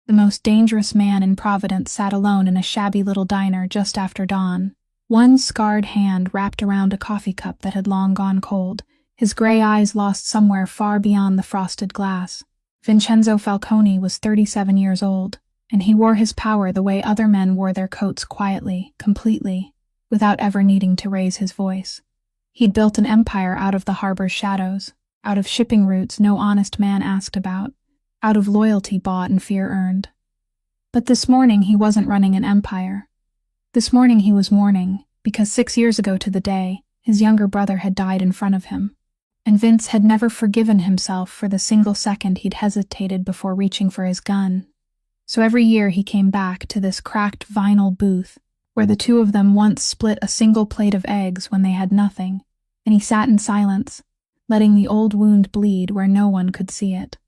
The most dangerous man in Providence sat alone in a shabby little diner just after dawn. One scarred hand wrapped around a coffee cup that had long gone cold, his gray eyes lost somewhere far beyond the frosted glass. Vincenzo Falcone was 37 years old, and he wore his power the way other men wore their coats, quietly, completely, without ever needing to raise his voice. He'd built an empire out of the harbor's shadows, out of shipping routes no honest man asked about, out of loyalty bought and fear earned. But this morning he wasn't running an empire. This morning he was mourning, because 6 years ago to the day, his younger brother had died in front of him. And Vince had never forgiven himself for the single second he'd hesitated before reaching for his gun. So every year he came back to this cracked vinyl booth, where the two of them once split a single plate of eggs when they had nothing, and he sat in silence, letting the old wound bleed where no one could see it.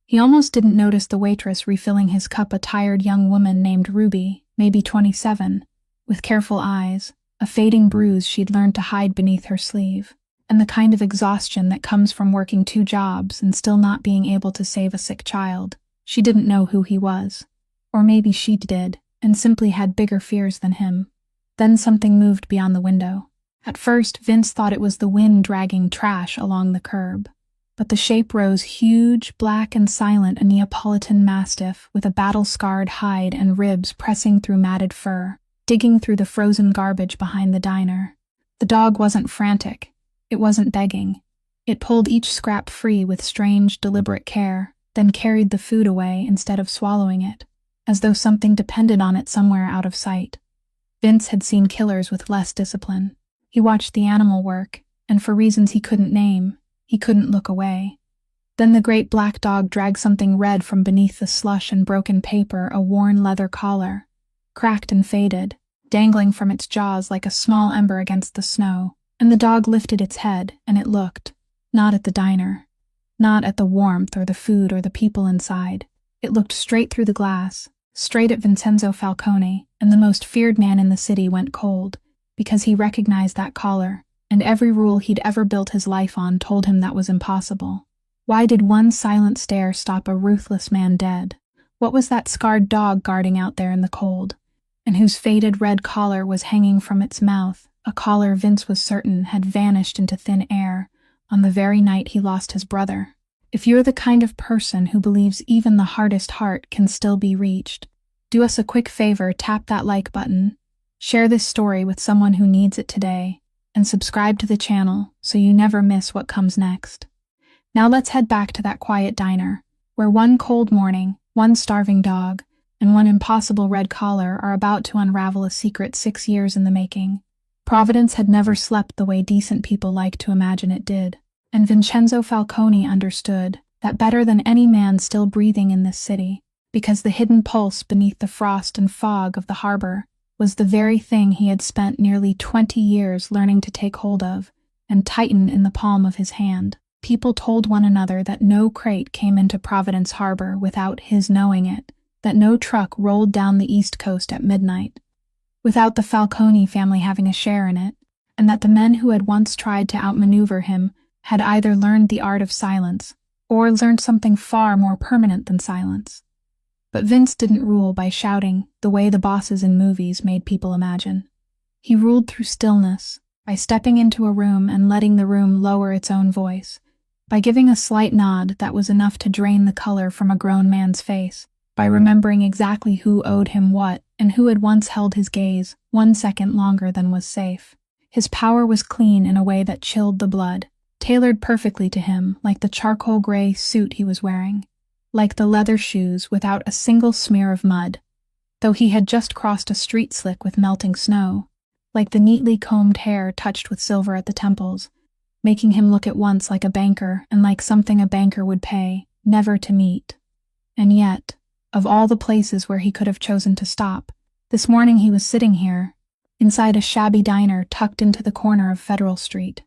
He almost didn't notice the waitress refilling his cup, a tired young woman named Ruby, maybe 27, with careful eyes, a fading bruise she'd learned to hide beneath her sleeve, and the kind of exhaustion that comes from working 2 jobs and still not being able to save a sick child. She didn't know who he was. Or maybe she did, and simply had bigger fears than him. Then something moved beyond the window. At first, Vince thought it was the wind dragging trash along the curb. But the shape rose huge, black and silent, a Neapolitan mastiff with a battle-scarred hide and ribs pressing through matted fur, digging through the frozen garbage behind the diner. The dog wasn't frantic. It wasn't begging. It pulled each scrap free with strange, deliberate care, then carried the food away instead of swallowing it, as though something depended on it somewhere out of sight. Vince had seen killers with less discipline. He watched the animal work, and for reasons he couldn't name, he couldn't look away. Then the great black dog dragged something red from beneath the slush and broken paper, a worn leather collar, cracked and faded, dangling from its jaws like a small ember against the snow, and the dog lifted its head, and it looked, not at the diner, not at the warmth or the food or the people inside. It looked straight through the glass, straight at Vincenzo Falcone, and the most feared man in the city went cold, because he recognized that collar, and every rule he'd ever built his life on told him that was impossible. Why did one silent stare stop a ruthless man dead? What was that scarred dog guarding out there in the cold, and whose faded red collar was hanging from its mouth, a collar Vince was certain had vanished into thin air on the very night he lost his brother? If you're the kind of person who believes even the hardest heart can still be reached, do us a quick favor, tap that like button, share this story with someone who needs it today, and subscribe to the channel so you never miss what comes next. Now let's head back to that quiet diner, where one cold morning, one starving dog, and one impossible red collar are about to unravel a secret 6 years in the making. Providence had never slept the way decent people like to imagine it did, and Vincenzo Falcone understood that better than any man still breathing in this city, because the hidden pulse beneath the frost and fog of the harbor was the very thing he had spent nearly 20 years learning to take hold of and tighten in the palm of his hand. People told one another that no crate came into Providence Harbor without his knowing it, that no truck rolled down the East Coast at midnight without the Falcone family having a share in it, and that the men who had once tried to outmaneuver him had either learned the art of silence or learned something far more permanent than silence. But Vince didn't rule by shouting the way the bosses in movies made people imagine. He ruled through stillness, by stepping into a room and letting the room lower its own voice, by giving a slight nod that was enough to drain the color from a grown man's face, by remembering exactly who owed him what and who had once held his gaze 1 second longer than was safe. His power was clean in a way that chilled the blood, tailored perfectly to him, like the charcoal gray suit he was wearing, like the leather shoes without a single smear of mud, though he had just crossed a street slick with melting snow, like the neatly combed hair touched with silver at the temples, making him look at once like a banker and like something a banker would pay never to meet. And yet, of all the places where he could have chosen to stop, this morning he was sitting here, inside a shabby diner tucked into the corner of Federal Street,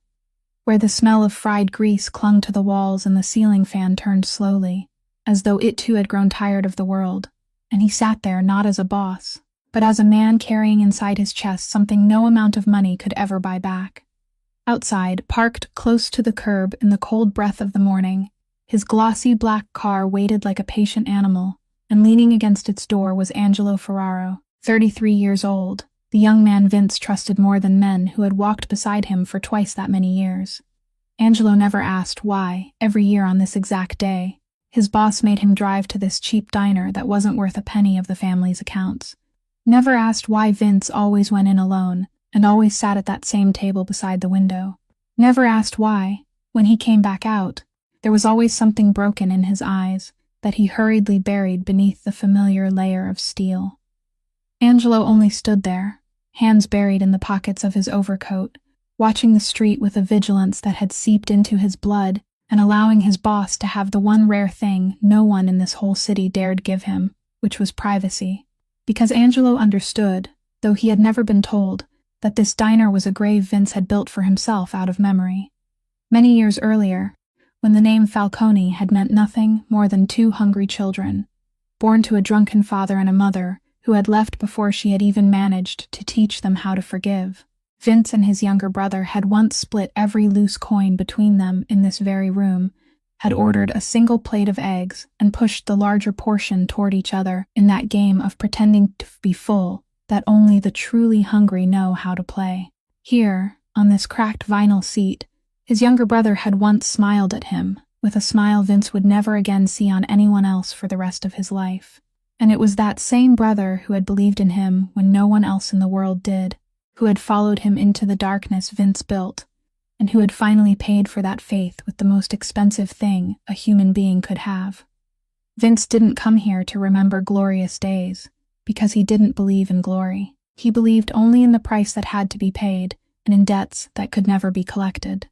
where the smell of fried grease clung to the walls and the ceiling fan turned slowly, as though it too had grown tired of the world, and he sat there not as a boss, but as a man carrying inside his chest something no amount of money could ever buy back. Outside, parked close to the curb in the cold breath of the morning, his glossy black car waited like a patient animal, and leaning against its door was Angelo Ferraro, 33 years old, the young man Vince trusted more than men who had walked beside him for twice that many years. Angelo never asked why, every year on this exact day, his boss made him drive to this cheap diner that wasn't worth a penny of the family's accounts. Never asked why Vince always went in alone and always sat at that same table beside the window. Never asked why, when he came back out, there was always something broken in his eyes that he hurriedly buried beneath the familiar layer of steel. Angelo only stood there, hands buried in the pockets of his overcoat, watching the street with a vigilance that had seeped into his blood and allowing his boss to have the one rare thing no one in this whole city dared give him, which was privacy. Because Angelo understood, though he had never been told, that this diner was a grave Vince had built for himself out of memory. Many years earlier, when the name Falcone had meant nothing more than two hungry children, born to a drunken father and a mother who had left before she had even managed to teach them how to forgive, Vince and his younger brother had once split every loose coin between them in this very room, had ordered a single plate of eggs and pushed the larger portion toward each other in that game of pretending to be full that only the truly hungry know how to play. Here, on this cracked vinyl seat, his younger brother had once smiled at him, with a smile Vince would never again see on anyone else for the rest of his life. And it was that same brother who had believed in him when no one else in the world did, who had followed him into the darkness Vince built, and who had finally paid for that faith with the most expensive thing a human being could have. Vince didn't come here to remember glorious days, because he didn't believe in glory. He believed only in the price that had to be paid, and in debts that could never be collected.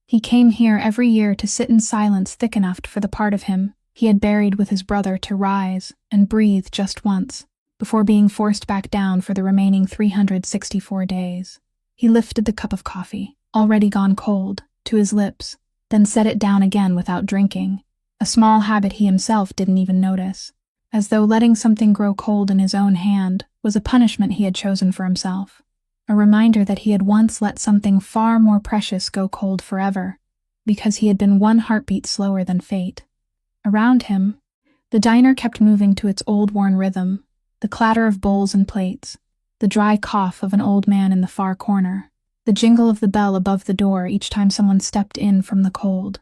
He came here every year to sit in silence thick enough for the part of him he had buried with his brother to rise and breathe just once, before being forced back down for the remaining 364 days. He lifted the cup of coffee, already gone cold, to his lips, then set it down again without drinking, a small habit he himself didn't even notice, as though letting something grow cold in his own hand was a punishment he had chosen for himself, a reminder that he had once let something far more precious go cold forever, because he had been one heartbeat slower than fate. Around him, the diner kept moving to its old worn rhythm, the clatter of bowls and plates, the dry cough of an old man in the far corner, the jingle of the bell above the door each time someone stepped in from the cold,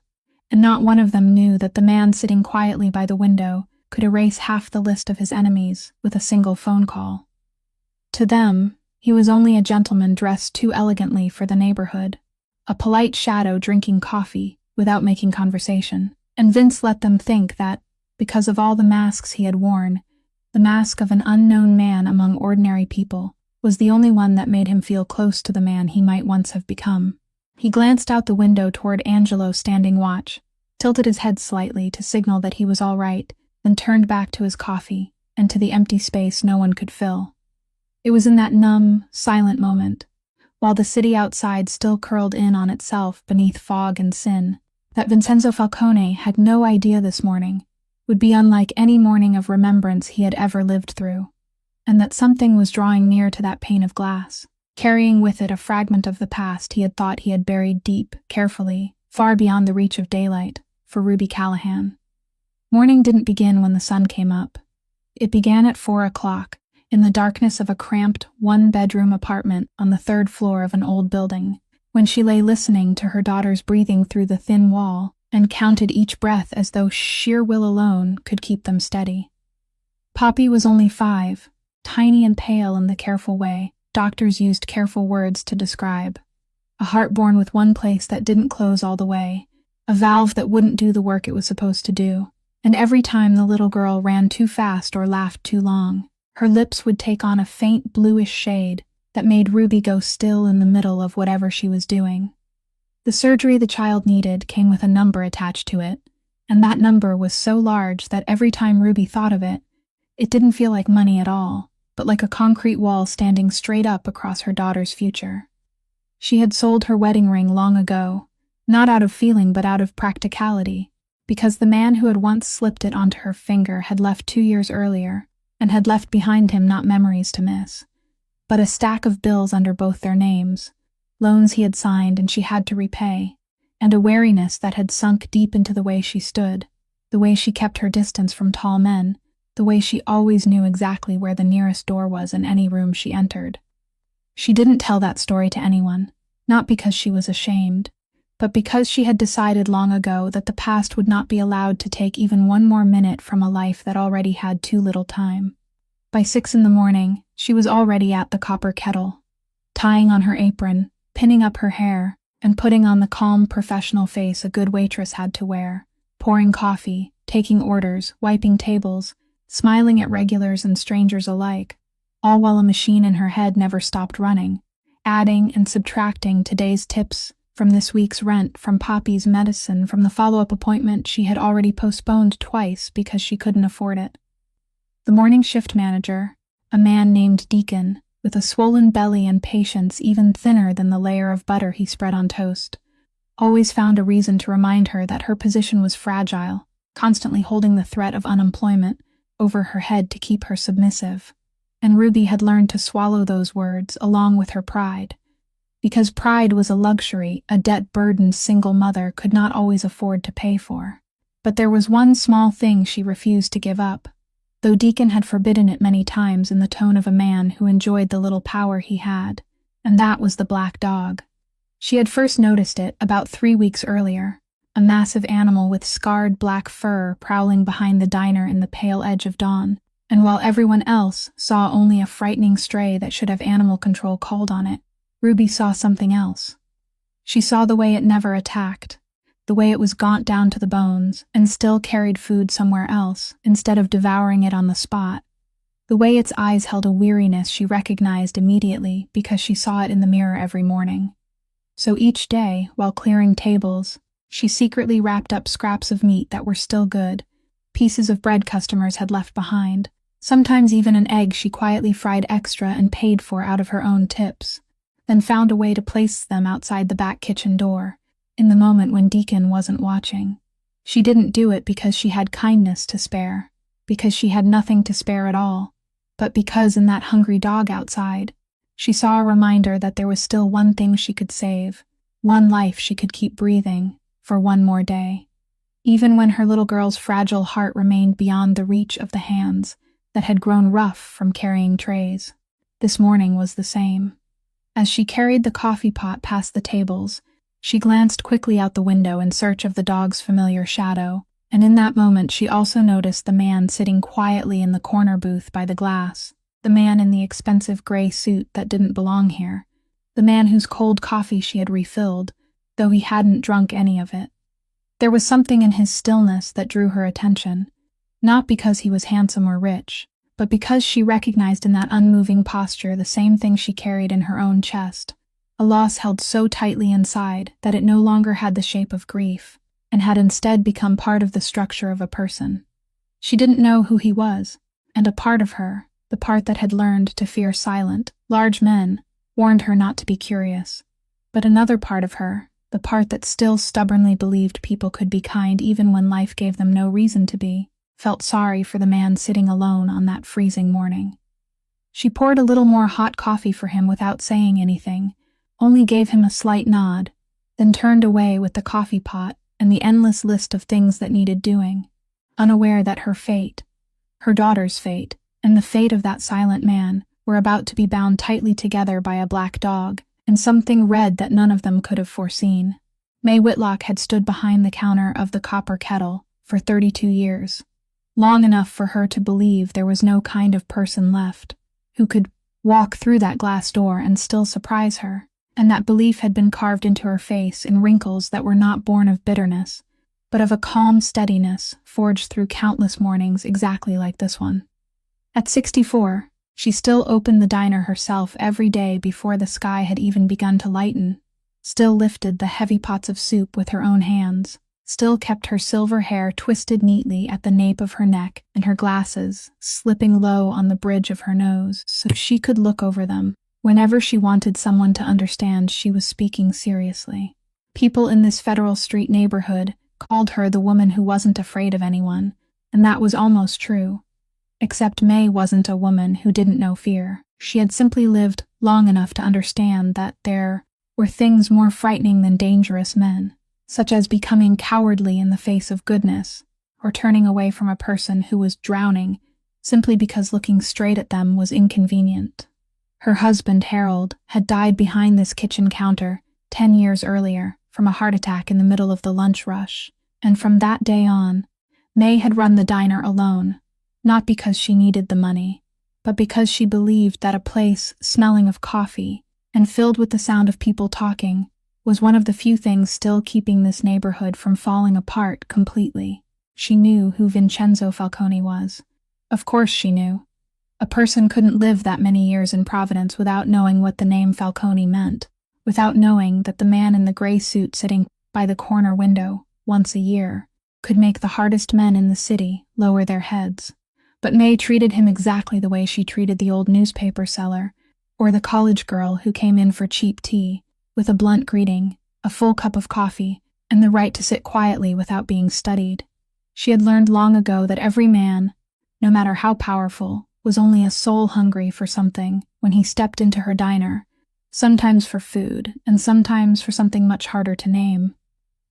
and not one of them knew that the man sitting quietly by the window could erase half the list of his enemies with a single phone call. To them, he was only a gentleman dressed too elegantly for the neighborhood, a polite shadow drinking coffee without making conversation, and Vince let them think that, because of all the masks he had worn, the mask of an unknown man among ordinary people was the only one that made him feel close to the man he might once have become. He glanced out the window toward Angelo standing watch, tilted his head slightly to signal that he was all right, then turned back to his coffee and to the empty space no one could fill. It was in that numb, silent moment, while the city outside still curled in on itself beneath fog and sin, that Vincenzo Falcone had no idea this morning would be unlike any morning of remembrance he had ever lived through, and that something was drawing near to that pane of glass, carrying with it a fragment of the past he had thought he had buried deep, carefully, far beyond the reach of daylight, for Ruby Callahan. Morning didn't begin when the sun came up. It began at 4 o'clock, in the darkness of a cramped, one-bedroom apartment on the third floor of an old building, when she lay listening to her daughter's breathing through the thin wall and counted each breath as though sheer will alone could keep them steady. Poppy was only 5, tiny and pale in the careful way doctors used careful words to describe. A heart born with one place that didn't close all the way, a valve that wouldn't do the work it was supposed to do, and every time the little girl ran too fast or laughed too long, her lips would take on a faint bluish shade that made Ruby go still in the middle of whatever she was doing. The surgery the child needed came with a number attached to it, and that number was so large that every time Ruby thought of it, it didn't feel like money at all, but like a concrete wall standing straight up across her daughter's future. She had sold her wedding ring long ago, not out of feeling but out of practicality, because the man who had once slipped it onto her finger had left 2 years earlier, and had left behind him not memories to miss, but a stack of bills under both their names, loans he had signed and she had to repay, and a wariness that had sunk deep into the way she stood, the way she kept her distance from tall men, the way she always knew exactly where the nearest door was in any room she entered. She didn't tell that story to anyone, not because she was ashamed, but because she had decided long ago that the past would not be allowed to take even one more minute from a life that already had too little time. By 6 a.m, she was already at the copper kettle, tying on her apron, pinning up her hair, and putting on the calm, professional face a good waitress had to wear, pouring coffee, taking orders, wiping tables, smiling at regulars and strangers alike, all while a machine in her head never stopped running, adding and subtracting today's tips from this week's rent, from Poppy's medicine, from the follow-up appointment she had already postponed twice because she couldn't afford it. The morning shift manager, a man named Deacon, with a swollen belly and patience even thinner than the layer of butter he spread on toast, always found a reason to remind her that her position was fragile, constantly holding the threat of unemployment over her head to keep her submissive. And Ruby had learned to swallow those words along with her pride, because pride was a luxury a debt-burdened single mother could not always afford to pay for. But there was one small thing she refused to give up, though Deacon had forbidden it many times in the tone of a man who enjoyed the little power he had, and that was the black dog. She had first noticed it about 3 weeks earlier, a massive animal with scarred black fur prowling behind the diner in the pale edge of dawn, and while everyone else saw only a frightening stray that should have animal control called on it, Ruby saw something else. She saw the way it never attacked, the way it was gaunt down to the bones and still carried food somewhere else instead of devouring it on the spot, the way its eyes held a weariness she recognized immediately because she saw it in the mirror every morning. So each day, while clearing tables, she secretly wrapped up scraps of meat that were still good, pieces of bread customers had left behind, sometimes even an egg she quietly fried extra and paid for out of her own tips, then found a way to place them outside the back kitchen door, in the moment when Deacon wasn't watching. She didn't do it because she had kindness to spare, because she had nothing to spare at all, but because in that hungry dog outside, she saw a reminder that there was still one thing she could save, one life she could keep breathing, for one more day. Even when her little girl's fragile heart remained beyond the reach of the hands that had grown rough from carrying trays, this morning was the same. As she carried the coffee pot past the tables, she glanced quickly out the window in search of the dog's familiar shadow, and in that moment she also noticed the man sitting quietly in the corner booth by the glass, the man in the expensive gray suit that didn't belong here, the man whose cold coffee she had refilled, though he hadn't drunk any of it. There was something in his stillness that drew her attention, not because he was handsome or rich, but because she recognized in that unmoving posture the same thing she carried in her own chest, a loss held so tightly inside that it no longer had the shape of grief, and had instead become part of the structure of a person. She didn't know who he was, and a part of her, the part that had learned to fear silent, large men, warned her not to be curious. But another part of her, the part that still stubbornly believed people could be kind even when life gave them no reason to be, felt sorry for the man sitting alone on that freezing morning. She poured a little more hot coffee for him without saying anything, only gave him a slight nod, then turned away with the coffee pot and the endless list of things that needed doing, unaware that her fate, her daughter's fate, and the fate of that silent man were about to be bound tightly together by a black dog and something red that none of them could have foreseen. May Whitlock had stood behind the counter of the copper kettle for 32 years, long enough for her to believe there was no kind of person left who could walk through that glass door and still surprise her, and that belief had been carved into her face in wrinkles that were not born of bitterness, but of a calm steadiness forged through countless mornings exactly like this one. At 64, she still opened the diner herself every day before the sky had even begun to lighten, still lifted the heavy pots of soup with her own hands, still kept her silver hair twisted neatly at the nape of her neck and her glasses slipping low on the bridge of her nose so she could look over them whenever she wanted someone to understand she was speaking seriously. People in this Federal Street neighborhood called her the woman who wasn't afraid of anyone, and that was almost true. Except May wasn't a woman who didn't know fear. She had simply lived long enough to understand that there were things more frightening than dangerous men, such as becoming cowardly in the face of goodness, or turning away from a person who was drowning simply because looking straight at them was inconvenient. Her husband, Harold, had died behind this kitchen counter 10 years earlier from a heart attack in the middle of the lunch rush, and from that day on, May had run the diner alone, not because she needed the money, but because she believed that a place smelling of coffee and filled with the sound of people talking was one of the few things still keeping this neighborhood from falling apart completely. She knew who Vincenzo Falcone was. Of course she knew. A person couldn't live that many years in Providence without knowing what the name Falcone meant, without knowing that the man in the gray suit sitting by the corner window, once a year, could make the hardest men in the city lower their heads. But May treated him exactly the way she treated the old newspaper seller, or the college girl who came in for cheap tea, with a blunt greeting, a full cup of coffee, and the right to sit quietly without being studied. She had learned long ago that every man, no matter how powerful, was only a soul hungry for something when he stepped into her diner, sometimes for food, and sometimes for something much harder to name.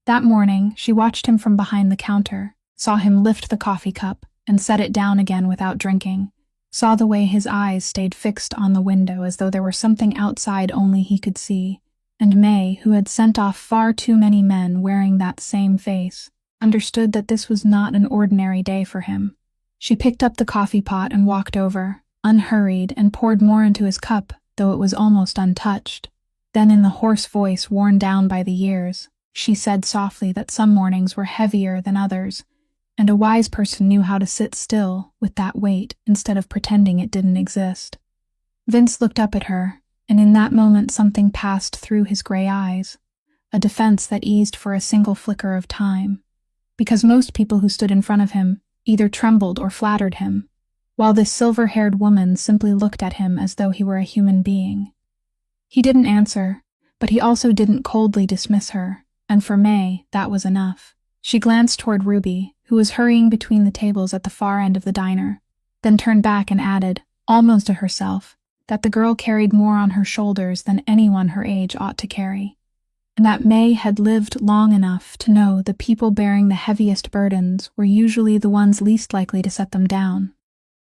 That morning, she watched him from behind the counter, saw him lift the coffee cup and set it down again without drinking, saw the way his eyes stayed fixed on the window as though there were something outside only he could see, and May, who had sent off far too many men wearing that same face, understood that this was not an ordinary day for him. She picked up the coffee pot and walked over, unhurried, and poured more into his cup, though it was almost untouched. Then in the hoarse voice worn down by the years, she said softly that some mornings were heavier than others, and a wise person knew how to sit still with that weight instead of pretending it didn't exist. Vince looked up at her, and in that moment something passed through his gray eyes, a defense that eased for a single flicker of time, because most people who stood in front of him either trembled or flattered him, while this silver-haired woman simply looked at him as though he were a human being. He didn't answer, but he also didn't coldly dismiss her, and for May, that was enough. She glanced toward Ruby, who was hurrying between the tables at the far end of the diner, then turned back and added, almost to herself, that the girl carried more on her shoulders than anyone her age ought to carry, and that May had lived long enough to know the people bearing the heaviest burdens were usually the ones least likely to set them down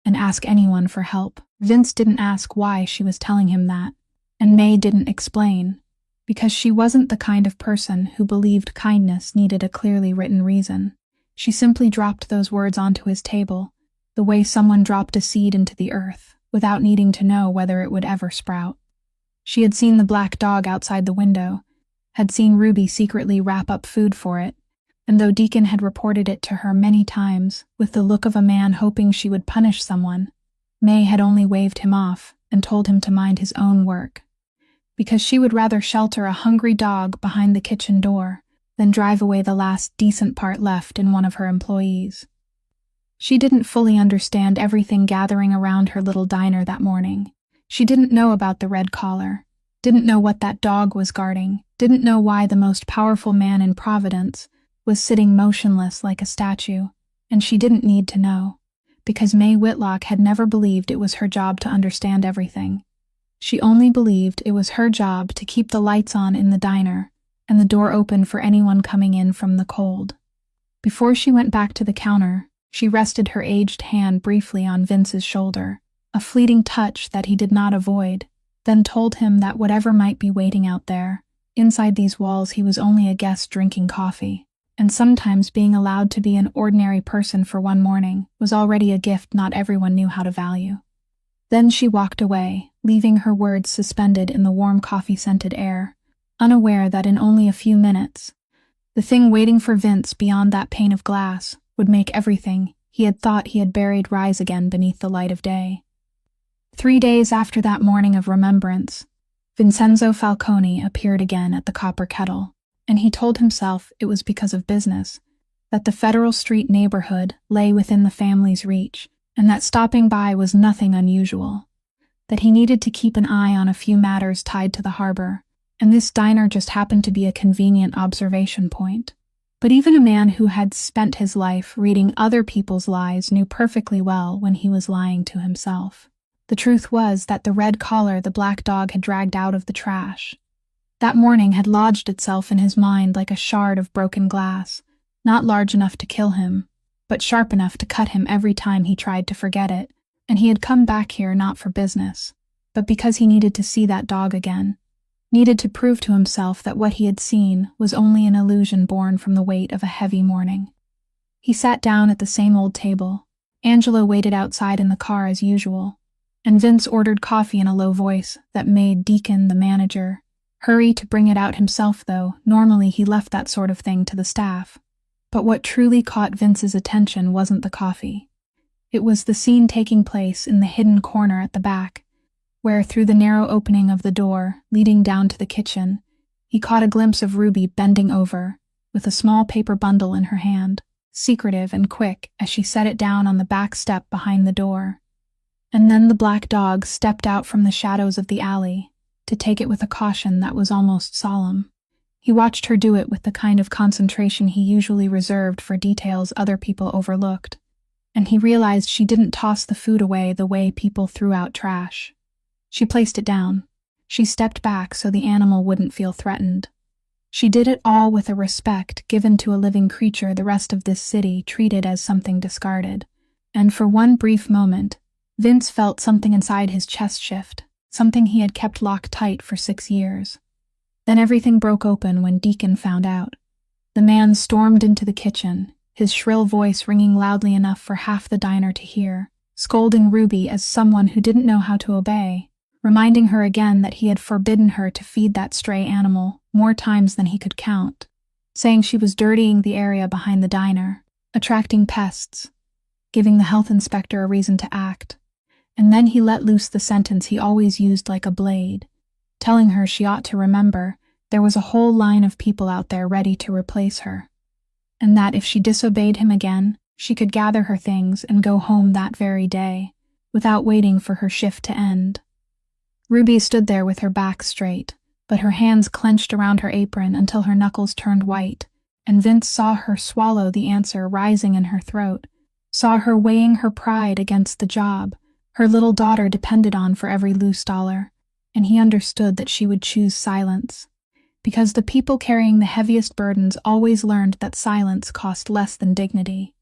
and ask anyone for help. Vince didn't ask why she was telling him that, and May didn't explain, because she wasn't the kind of person who believed kindness needed a clearly written reason. She simply dropped those words onto his table, the way someone dropped a seed into the earth, without needing to know whether it would ever sprout. She had seen the black dog outside the window, had seen Ruby secretly wrap up food for it, and though Deacon had reported it to her many times with the look of a man hoping she would punish someone, May had only waved him off and told him to mind his own work, because she would rather shelter a hungry dog behind the kitchen door than drive away the last decent part left in one of her employees. She didn't fully understand everything gathering around her little diner that morning. She didn't know about the red collar, didn't know what that dog was guarding, didn't know why the most powerful man in Providence was sitting motionless like a statue, and she didn't need to know, because May Whitlock had never believed it was her job to understand everything. She only believed it was her job to keep the lights on in the diner and the door open for anyone coming in from the cold. Before she went back to the counter, she rested her aged hand briefly on Vince's shoulder, a fleeting touch that he did not avoid, then told him that whatever might be waiting out there, inside these walls he was only a guest drinking coffee, and sometimes being allowed to be an ordinary person for one morning was already a gift not everyone knew how to value. Then she walked away, leaving her words suspended in the warm coffee-scented air, unaware that in only a few minutes, the thing waiting for Vince beyond that pane of glass would make everything he had thought he had buried rise again beneath the light of day. 3 days after that morning of remembrance, Vincenzo Falcone appeared again at the Copper Kettle, and he told himself it was because of business, that the Federal Street neighborhood lay within the family's reach, and that stopping by was nothing unusual, that he needed to keep an eye on a few matters tied to the harbor, and this diner just happened to be a convenient observation point. But even a man who had spent his life reading other people's lies knew perfectly well when he was lying to himself. The truth was that the red collar the black dog had dragged out of the trash that morning had lodged itself in his mind like a shard of broken glass, not large enough to kill him, but sharp enough to cut him every time he tried to forget it, And he had come back here not for business, but because he needed to see that dog again, needed to prove to himself that what he had seen was only an illusion born from the weight of a heavy morning. He sat down at the same old table. Angela waited outside in the car as usual, and Vince ordered coffee in a low voice that made Deacon, the manager, hurry to bring it out himself, though normally he left that sort of thing to the staff. But what truly caught Vince's attention wasn't the coffee. It was the scene taking place in the hidden corner at the back, where through the narrow opening of the door leading down to the kitchen, he caught a glimpse of Ruby bending over, with a small paper bundle in her hand, secretive and quick as she set it down on the back step behind the door. And then the black dog stepped out from the shadows of the alley, to take it with a caution that was almost solemn. He watched her do it with the kind of concentration he usually reserved for details other people overlooked, and he realized she didn't toss the food away the way people threw out trash. She placed it down. She stepped back so the animal wouldn't feel threatened. She did it all with a respect given to a living creature the rest of this city treated as something discarded. And for one brief moment, Vince felt something inside his chest shift, something he had kept locked tight for 6 years. Then everything broke open when Deacon found out. The man stormed into the kitchen, his shrill voice ringing loudly enough for half the diner to hear, scolding Ruby as someone who didn't know how to obey, reminding her again that he had forbidden her to feed that stray animal more times than he could count, saying she was dirtying the area behind the diner, attracting pests, giving the health inspector a reason to act. And then he let loose the sentence he always used like a blade, telling her she ought to remember there was a whole line of people out there ready to replace her, and that if she disobeyed him again, she could gather her things and go home that very day, without waiting for her shift to end. Ruby stood there with her back straight, but her hands clenched around her apron until her knuckles turned white, and Vince saw her swallow the answer rising in her throat, saw her weighing her pride against the job her little daughter depended on for every loose dollar, and he understood that she would choose silence, because the people carrying the heaviest burdens always learned that silence cost less than dignity.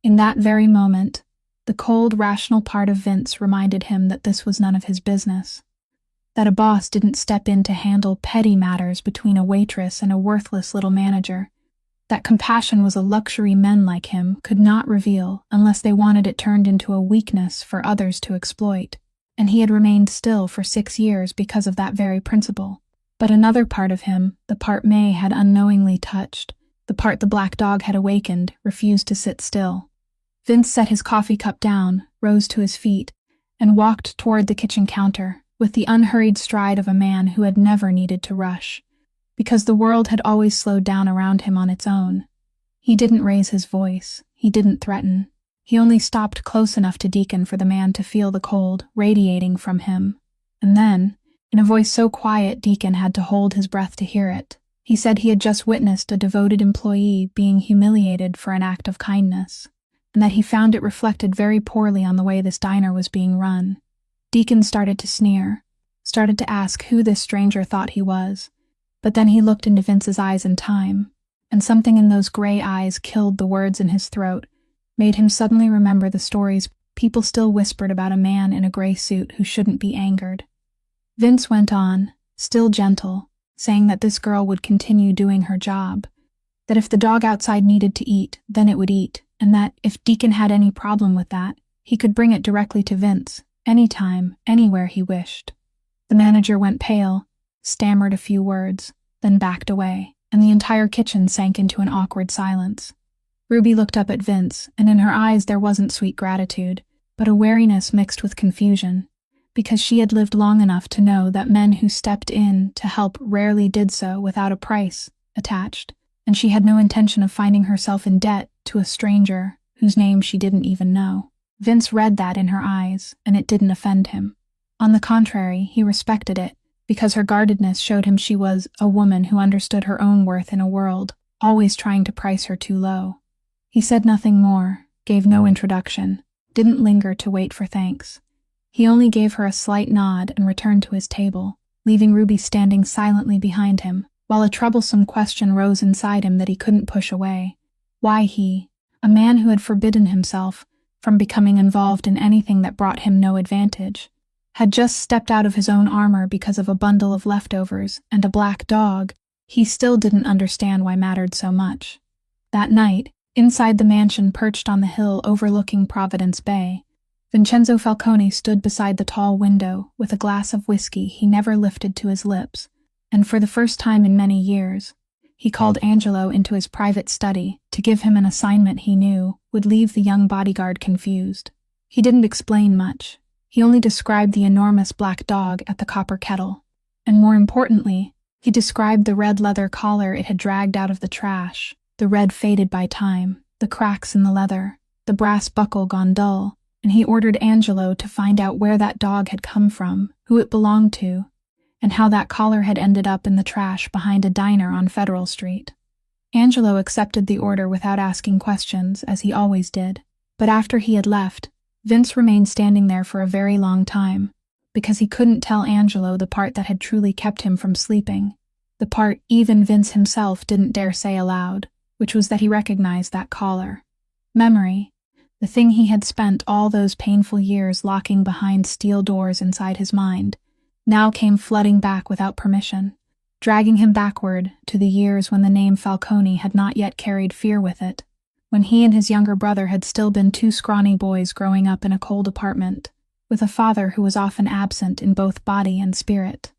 In that very moment, the cold, rational part of Vince reminded him that this was none of his business, that a boss didn't step in to handle petty matters between a waitress and a worthless little manager, that compassion was a luxury men like him could not reveal unless they wanted it turned into a weakness for others to exploit, and he had remained still for 6 years because of that very principle. But another part of him, the part May had unknowingly touched, the part the black dog had awakened, refused to sit still. Vince set his coffee cup down, rose to his feet, and walked toward the kitchen counter, with the unhurried stride of a man who had never needed to rush, because the world had always slowed down around him on its own. He didn't raise his voice. He didn't threaten. He only stopped close enough to Deacon for the man to feel the cold radiating from him. And then, in a voice so quiet Deacon had to hold his breath to hear it, he said he had just witnessed a devoted employee being humiliated for an act of kindness, and that he found it reflected very poorly on the way this diner was being run. Deacon started to sneer, started to ask who this stranger thought he was. But then he looked into Vince's eyes in time, and something in those gray eyes killed the words in his throat, made him suddenly remember the stories people still whispered about a man in a gray suit who shouldn't be angered. Vince went on, still gentle, saying that this girl would continue doing her job, that if the dog outside needed to eat, then it would eat, and that if Deacon had any problem with that, he could bring it directly to Vince, anytime, anywhere he wished. The manager went pale, stammered a few words, then backed away, and the entire kitchen sank into an awkward silence. Ruby looked up at Vince, and in her eyes there wasn't sweet gratitude, but a wariness mixed with confusion, because she had lived long enough to know that men who stepped in to help rarely did so without a price attached, and she had no intention of finding herself in debt to a stranger whose name she didn't even know. Vince read that in her eyes, and it didn't offend him. On the contrary, he respected it, because her guardedness showed him she was a woman who understood her own worth in a world always trying to price her too low. He said nothing more, gave no introduction, didn't linger to wait for thanks. He only gave her a slight nod and returned to his table, leaving Ruby standing silently behind him, while a troublesome question rose inside him that he couldn't push away. Why he, a man who had forbidden himself from becoming involved in anything that brought him no advantage, had just stepped out of his own armor because of a bundle of leftovers and a black dog, he still didn't understand why mattered so much. That night, inside the mansion perched on the hill overlooking Providence Bay, Vincenzo Falcone stood beside the tall window with a glass of whiskey he never lifted to his lips, and for the first time in many years, he called Angelo into his private study to give him an assignment he knew would leave the young bodyguard confused. He didn't explain much. He only described the enormous black dog at the copper kettle, and more importantly, he described the red leather collar it had dragged out of the trash, the red faded by time, the cracks in the leather, the brass buckle gone dull, and he ordered Angelo to find out where that dog had come from, who it belonged to, and how that collar had ended up in the trash behind a diner on Federal Street. Angelo accepted the order without asking questions, as he always did, but after he had left, Vince remained standing there for a very long time, because he couldn't tell Angelo the part that had truly kept him from sleeping, the part even Vince himself didn't dare say aloud, which was that he recognized that collar. Memory, the thing he had spent all those painful years locking behind steel doors inside his mind, now came flooding back without permission, dragging him backward to the years when the name Falcone had not yet carried fear with it, when he and his younger brother had still been two scrawny boys growing up in a cold apartment, with a father who was often absent in both body and spirit.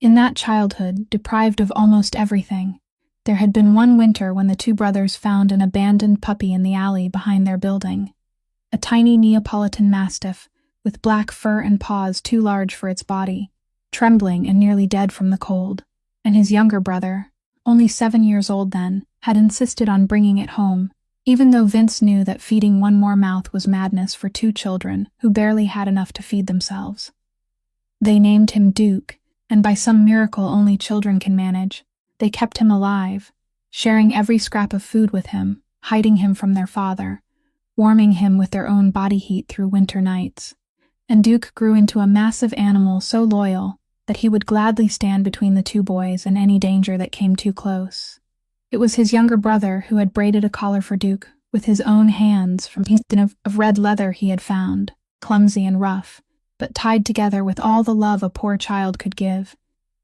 In that childhood, deprived of almost everything, there had been one winter when the two brothers found an abandoned puppy in the alley behind their building, a tiny Neapolitan mastiff with black fur and paws too large for its body, trembling and nearly dead from the cold, and his younger brother, only 7 years old then, had insisted on bringing it home, even though Vince knew that feeding one more mouth was madness for two children who barely had enough to feed themselves. They named him Duke, and by some miracle only children can manage, they kept him alive, sharing every scrap of food with him, hiding him from their father, warming him with their own body heat through winter nights. And Duke grew into a massive animal so loyal that he would gladly stand between the two boys and any danger that came too close. It was his younger brother who had braided a collar for Duke with his own hands from a piece of red leather he had found, clumsy and rough, but tied together with all the love a poor child could give.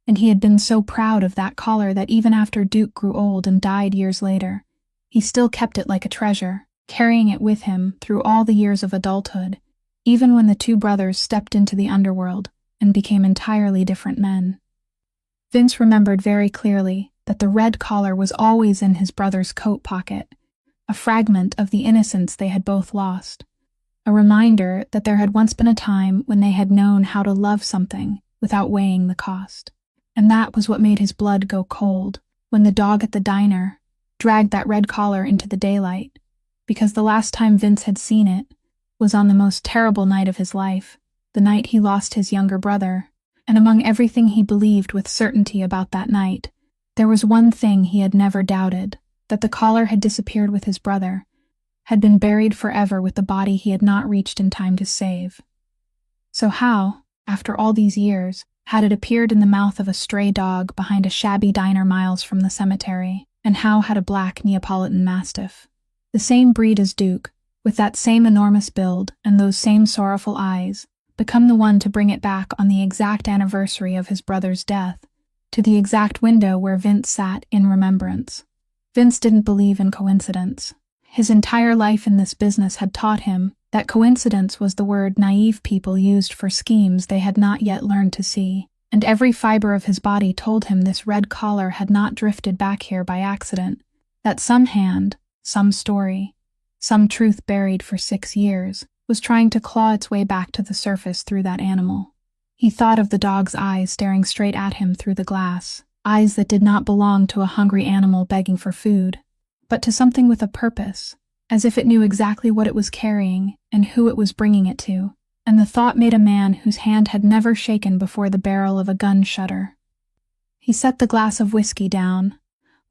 And he had been so proud of that collar that even after Duke grew old and died years later, he still kept it like a treasure, carrying it with him through all the years of adulthood, even when the two brothers stepped into the underworld and became entirely different men. Vince remembered very clearly that the red collar was always in his brother's coat pocket, a fragment of the innocence they had both lost, a reminder that there had once been a time when they had known how to love something without weighing the cost. And that was what made his blood go cold when the dog at the diner dragged that red collar into the daylight, because the last time Vince had seen it was on the most terrible night of his life, the night he lost his younger brother, and among everything he believed with certainty about that night, there was one thing he had never doubted, that the collar had disappeared with his brother, had been buried forever with the body he had not reached in time to save. So how, after all these years, had it appeared in the mouth of a stray dog behind a shabby diner miles from the cemetery, and how had a black Neapolitan mastiff, the same breed as Duke, with that same enormous build and those same sorrowful eyes, become the one to bring it back on the exact anniversary of his brother's death, to the exact window where Vince sat in remembrance? Vince didn't believe in coincidence. His entire life in this business had taught him that coincidence was the word naive people used for schemes they had not yet learned to see, and every fiber of his body told him this red collar had not drifted back here by accident, that some hand, some story, some truth buried for 6 years, was trying to claw its way back to the surface through that animal. He thought of the dog's eyes staring straight at him through the glass, eyes that did not belong to a hungry animal begging for food, but to something with a purpose, as if it knew exactly what it was carrying and who it was bringing it to, and the thought made a man whose hand had never shaken before the barrel of a gun shudder. He set the glass of whiskey down,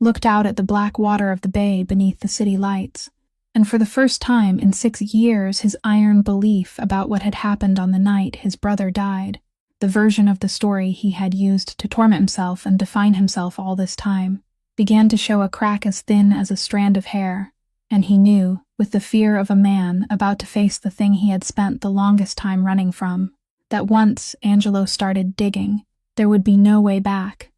looked out at the black water of the bay beneath the city lights, and for the first time in 6 years his iron belief about what had happened on the night his brother died, the version of the story he had used to torment himself and define himself all this time, began to show a crack as thin as a strand of hair, and he knew, with the fear of a man about to face the thing he had spent the longest time running from. That once Angelo started digging, there would be no way back.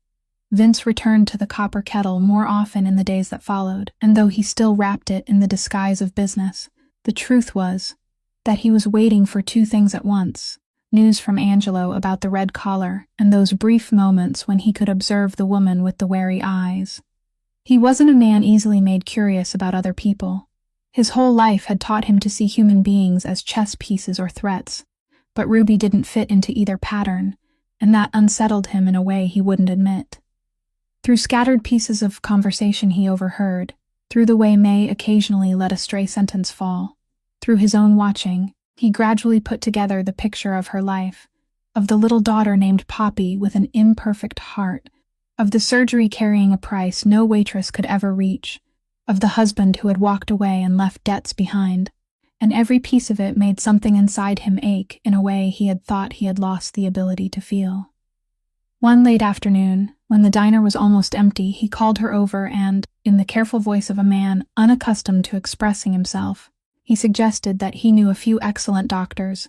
Vince returned to the copper kettle more often in the days that followed, and though he still wrapped it in the disguise of business, the truth was that he was waiting for two things at once: news from Angelo about the red collar, and those brief moments when he could observe the woman with the wary eyes. He wasn't a man easily made curious about other people. His whole life had taught him to see human beings as chess pieces or threats, but Ruby didn't fit into either pattern, and that unsettled him in a way he wouldn't admit. Through scattered pieces of conversation he overheard, through the way May occasionally let a stray sentence fall, through his own watching, he gradually put together the picture of her life, of the little daughter named Poppy with an imperfect heart, of the surgery carrying a price no waitress could ever reach, of the husband who had walked away and left debts behind, and every piece of it made something inside him ache in a way he had thought he had lost the ability to feel. One late afternoon, when the diner was almost empty, he called her over and, in the careful voice of a man unaccustomed to expressing himself, he suggested that he knew a few excellent doctors,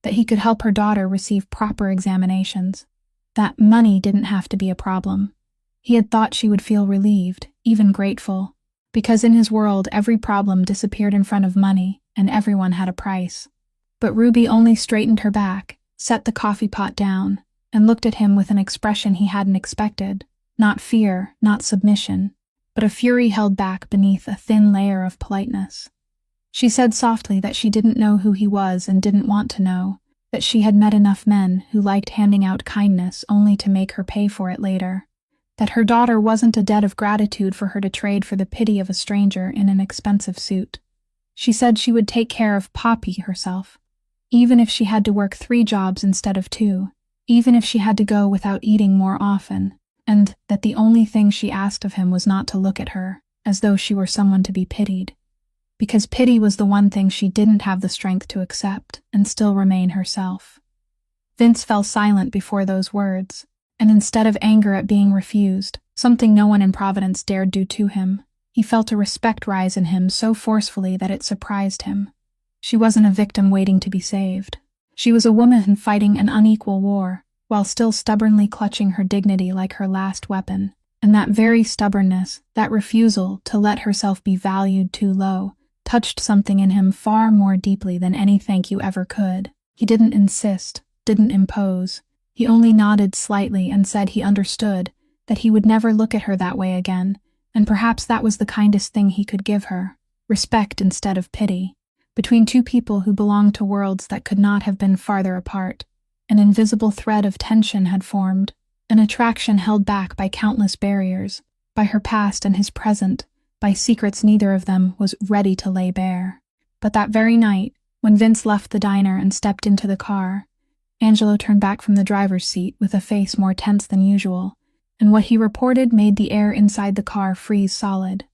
that he could help her daughter receive proper examinations, that money didn't have to be a problem. He had thought she would feel relieved, even grateful, because in his world every problem disappeared in front of money, and everyone had a price. But Ruby only straightened her back, set the coffee pot down, and looked at him with an expression he hadn't expected. Not fear, not submission, but a fury held back beneath a thin layer of politeness. She said softly that she didn't know who he was and didn't want to know, that she had met enough men who liked handing out kindness only to make her pay for it later, that her daughter wasn't a debt of gratitude for her to trade for the pity of a stranger in an expensive suit. She said she would take care of Poppy herself, even if she had to work 3 jobs instead of 2, even if she had to go without eating more often, and that the only thing she asked of him was not to look at her, as though she were someone to be pitied, because pity was the one thing she didn't have the strength to accept and still remain herself. Vince fell silent before those words, and instead of anger at being refused, something no one in Providence dared do to him, he felt a respect rise in him so forcefully that it surprised him. She wasn't a victim waiting to be saved. She was a woman fighting an unequal war, while still stubbornly clutching her dignity like her last weapon, and that very stubbornness, that refusal to let herself be valued too low, touched something in him far more deeply than any thank you ever could. He didn't insist, didn't impose. He only nodded slightly and said he understood, that he would never look at her that way again, and perhaps that was the kindest thing he could give her, respect instead of pity. Between two people who belonged to worlds that could not have been farther apart, an invisible thread of tension had formed, an attraction held back by countless barriers, by her past and his present, by secrets neither of them was ready to lay bare. But that very night, when Vince left the diner and stepped into the car, Angelo turned back from the driver's seat with a face more tense than usual, and what he reported made the air inside the car freeze solid.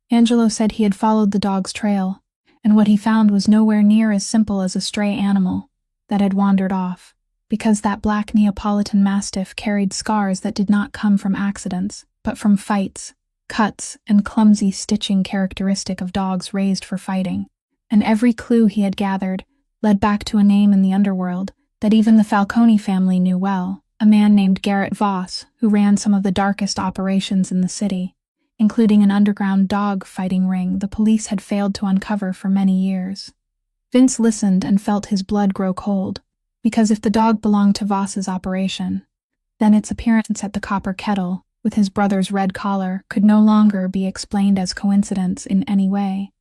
Angelo said he had followed the dog's trail, and what he found was nowhere near as simple as a stray animal that had wandered off, because that black Neapolitan Mastiff carried scars that did not come from accidents, but from fights, cuts, and clumsy stitching characteristic of dogs raised for fighting, and every clue he had gathered led back to a name in the underworld that even the Falcone family knew well, a man named Garrett Voss, who ran some of the darkest operations in the city, including an underground dog fighting ring the police had failed to uncover for many years. Vince listened and felt his blood grow cold, because if the dog belonged to Voss's operation, then its appearance at the copper kettle, with his brother's red collar, could no longer be explained as coincidence in any way,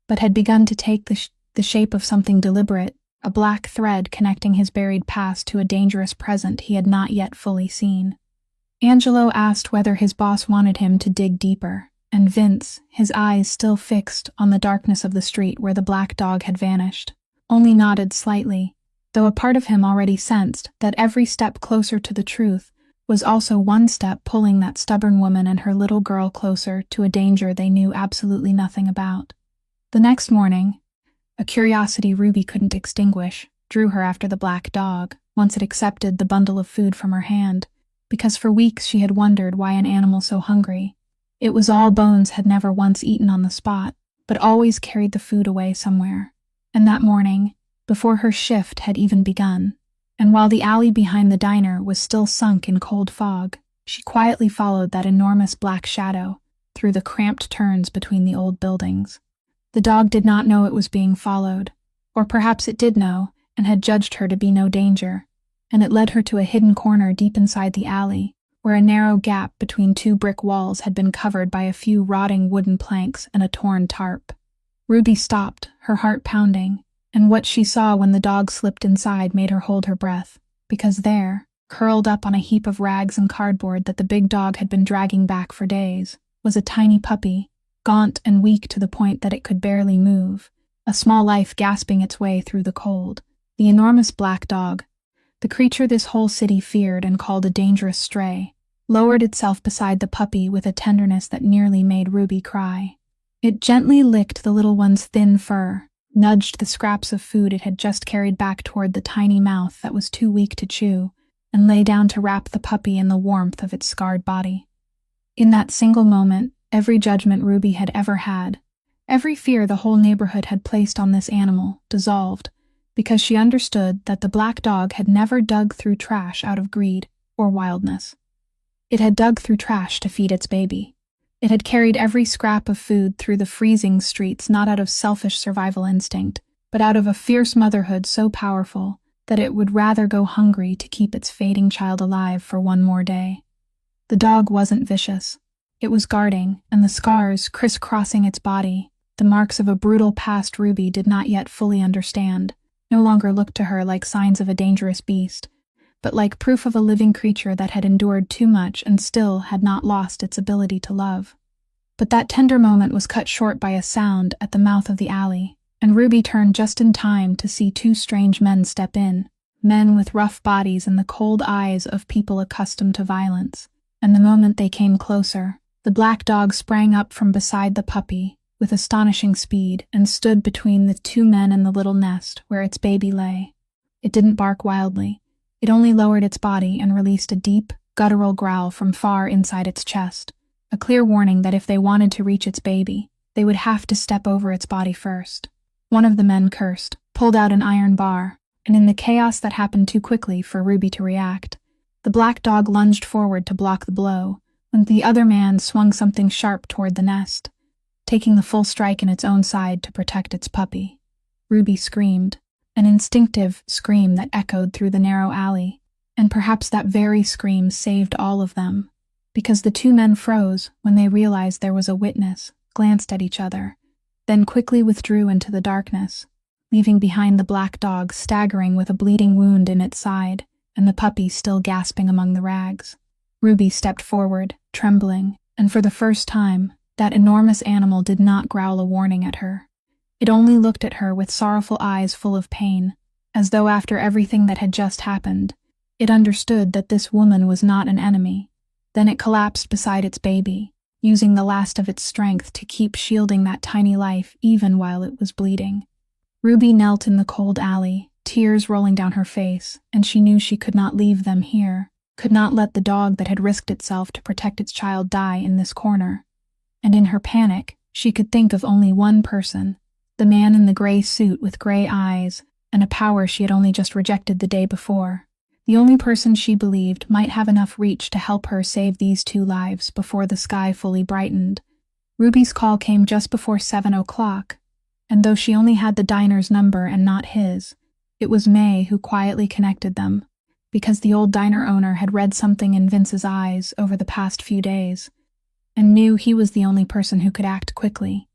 but had begun to take the shape of something deliberate, a black thread connecting his buried past to a dangerous present he had not yet fully seen. Angelo asked whether his boss wanted him to dig deeper, and Vince, his eyes still fixed on the darkness of the street where the black dog had vanished, only nodded slightly, though a part of him already sensed that every step closer to the truth was also one step pulling that stubborn woman and her little girl closer to a danger they knew absolutely nothing about. The next morning, a curiosity Ruby couldn't extinguish drew her after the black dog, once it accepted the bundle of food from her hand, because for weeks she had wondered why an animal so hungry. It was all Bones had never once eaten on the spot, but always carried the food away somewhere. And that morning, before her shift had even begun, and while the alley behind the diner was still sunk in cold fog, she quietly followed that enormous black shadow through the cramped turns between the old buildings. The dog did not know it was being followed, or perhaps it did know and had judged her to be no danger, and it led her to a hidden corner deep inside the alley, where a narrow gap between two brick walls had been covered by a few rotting wooden planks and a torn tarp. Ruby stopped, her heart pounding, and what she saw when the dog slipped inside made her hold her breath, because there, curled up on a heap of rags and cardboard that the big dog had been dragging back for days, was a tiny puppy, gaunt and weak to the point that it could barely move, a small life gasping its way through the cold. The enormous black dog, the creature this whole city feared and called a dangerous stray, lowered itself beside the puppy with a tenderness that nearly made Ruby cry. It gently licked the little one's thin fur, nudged the scraps of food it had just carried back toward the tiny mouth that was too weak to chew, and lay down to wrap the puppy in the warmth of its scarred body. In that single moment, every judgment Ruby had ever had, every fear the whole neighborhood had placed on this animal, dissolved, because she understood that the black dog had never dug through trash out of greed or wildness. It had dug through trash to feed its baby. It had carried every scrap of food through the freezing streets not out of selfish survival instinct, but out of a fierce motherhood so powerful that it would rather go hungry to keep its fading child alive for one more day. The dog wasn't vicious. It was guarding, and the scars crisscrossing its body, the marks of a brutal past Ruby did not yet fully understand, no longer looked to her like signs of a dangerous beast, but like proof of a living creature that had endured too much and still had not lost its ability to love. But that tender moment was cut short by a sound at the mouth of the alley, and Ruby turned just in time to see two strange men step in, men with rough bodies and the cold eyes of people accustomed to violence. And the moment they came closer, the black dog sprang up from beside the puppy with astonishing speed and stood between the two men and the little nest where its baby lay. It didn't bark wildly. It only lowered its body and released a deep, guttural growl from far inside its chest, a clear warning that if they wanted to reach its baby, they would have to step over its body first. One of the men cursed, pulled out an iron bar, and in the chaos that happened too quickly for Ruby to react, the black dog lunged forward to block the blow, when the other man swung something sharp toward the nest, taking the full strike in its own side to protect its puppy. Ruby screamed, an instinctive scream that echoed through the narrow alley, and perhaps that very scream saved all of them, because the two men froze when they realized there was a witness, glanced at each other, then quickly withdrew into the darkness, leaving behind the black dog staggering with a bleeding wound in its side, and the puppy still gasping among the rags. Ruby stepped forward, trembling, and for the first time, that enormous animal did not growl a warning at her. It only looked at her with sorrowful eyes full of pain, as though after everything that had just happened, it understood that this woman was not an enemy. Then it collapsed beside its baby, using the last of its strength to keep shielding that tiny life even while it was bleeding. Ruby knelt in the cold alley, tears rolling down her face, and she knew she could not leave them here, could not let the dog that had risked itself to protect its child die in this corner. And in her panic, she could think of only one person, the man in the gray suit with gray eyes and a power she had only just rejected the day before. The only person she believed might have enough reach to help her save these two lives before the sky fully brightened. Ruby's call came just before 7 o'clock, and though she only had the diner's number and not his, it was May who quietly connected them, because the old diner owner had read something in Vince's eyes over the past few days, and knew he was the only person who could act quickly.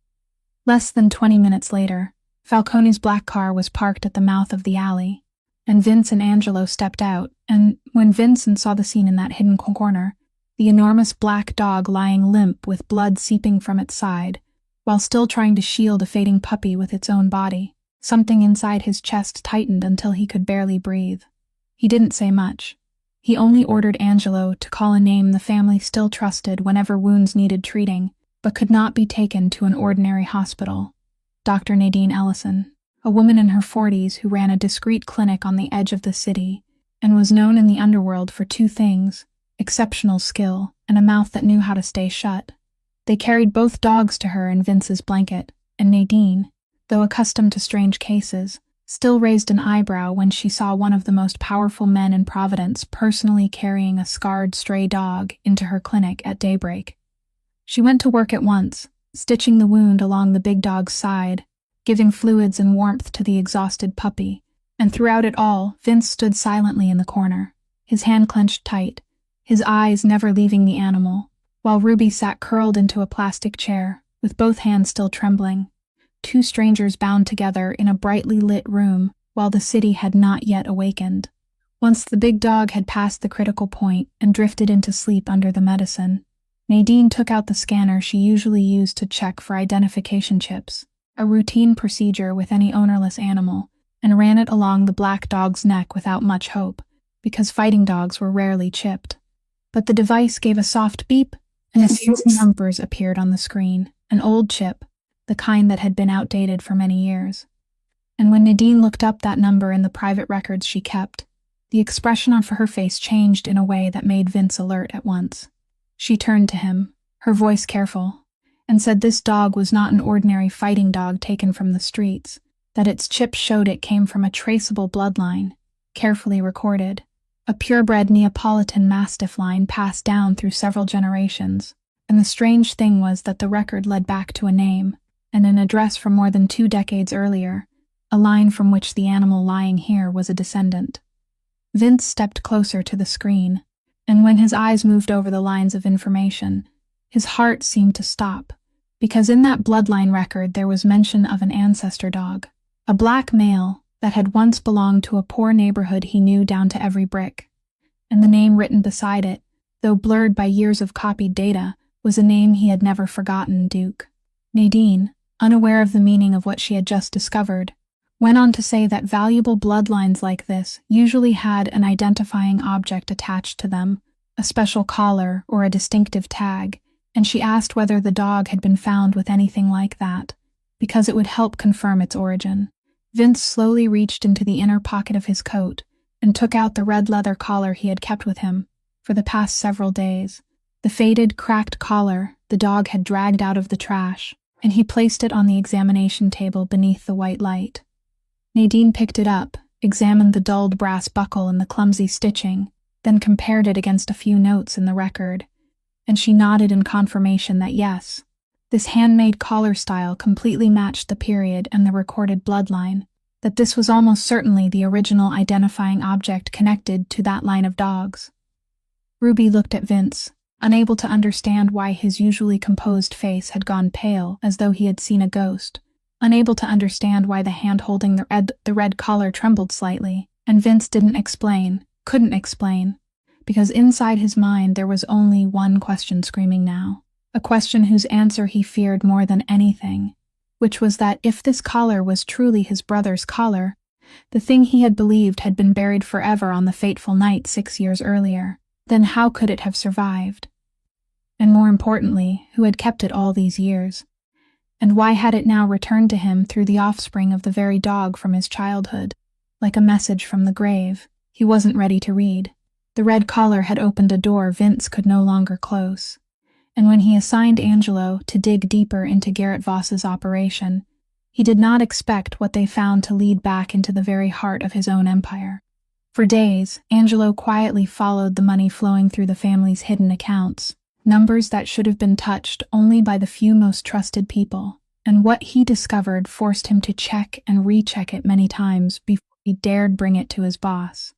Less than 20 minutes later, Falcone's black car was parked at the mouth of the alley, and Vince and Angelo stepped out, and when Vincent saw the scene in that hidden corner, the enormous black dog lying limp with blood seeping from its side, while still trying to shield a fading puppy with its own body, something inside his chest tightened until he could barely breathe. He didn't say much. He only ordered Angelo to call a name the family still trusted whenever wounds needed treating, but could not be taken to an ordinary hospital. Dr. Nadine Ellison, a woman in her 40s who ran a discreet clinic on the edge of the city, and was known in the underworld for two things: exceptional skill and a mouth that knew how to stay shut. They carried both dogs to her in Vince's blanket, and Nadine, though accustomed to strange cases, still raised an eyebrow when she saw one of the most powerful men in Providence personally carrying a scarred stray dog into her clinic at daybreak. She went to work at once, stitching the wound along the big dog's side, giving fluids and warmth to the exhausted puppy, and throughout it all, Vince stood silently in the corner, his hand clenched tight, his eyes never leaving the animal, while Ruby sat curled into a plastic chair, with both hands still trembling. Two strangers bound together in a brightly lit room while the city had not yet awakened. Once the big dog had passed the critical point and drifted into sleep under the medicine, Nadine took out the scanner she usually used to check for identification chips, a routine procedure with any ownerless animal, and ran it along the black dog's neck without much hope, because fighting dogs were rarely chipped. But the device gave a soft beep, and a series of numbers appeared on the screen, an old chip, the kind that had been outdated for many years. And when Nadine looked up that number in the private records she kept, the expression on her face changed in a way that made Vince alert at once. She turned to him, her voice careful, and said this dog was not an ordinary fighting dog taken from the streets, that its chip showed it came from a traceable bloodline, carefully recorded, a purebred Neapolitan Mastiff line passed down through several generations, and the strange thing was that the record led back to a name, and an address from more than 2 decades earlier, a line from which the animal lying here was a descendant. Vince stepped closer to the screen, and when his eyes moved over the lines of information, his heart seemed to stop, because in that bloodline record there was mention of an ancestor dog, a black male that had once belonged to a poor neighborhood he knew down to every brick, and the name written beside it, though blurred by years of copied data, was a name he had never forgotten: Duke. Nadine, unaware of the meaning of what she had just discovered, went on to say that valuable bloodlines like this usually had an identifying object attached to them, a special collar or a distinctive tag, and she asked whether the dog had been found with anything like that, because it would help confirm its origin. Vince slowly reached into the inner pocket of his coat and took out the red leather collar he had kept with him for the past several days. The faded, cracked collar the dog had dragged out of the trash, and he placed it on the examination table beneath the white light. Nadine picked it up, examined the dulled brass buckle and the clumsy stitching, then compared it against a few notes in the record, and she nodded in confirmation that yes, this handmade collar style completely matched the period and the recorded bloodline, that this was almost certainly the original identifying object connected to that line of dogs. Ruby looked at Vince, unable to understand why his usually composed face had gone pale as though he had seen a ghost, unable to understand why the hand holding the red collar trembled slightly, and Vince couldn't explain, because inside his mind there was only one question screaming now, a question whose answer he feared more than anything, which was that if this collar was truly his brother's collar, the thing he had believed had been buried forever on the fateful night 6 years earlier, then how could it have survived? And more importantly, who had kept it all these years? And why had it now returned to him through the offspring of the very dog from his childhood, like a message from the grave he wasn't ready to read? The red collar had opened a door Vince could no longer close, and when he assigned Angelo to dig deeper into Garrett Voss's operation, he did not expect what they found to lead back into the very heart of his own empire. For days, Angelo quietly followed the money flowing through the family's hidden accounts, numbers that should have been touched only by the few most trusted people, and what he discovered forced him to check and recheck it many times before he dared bring it to his boss.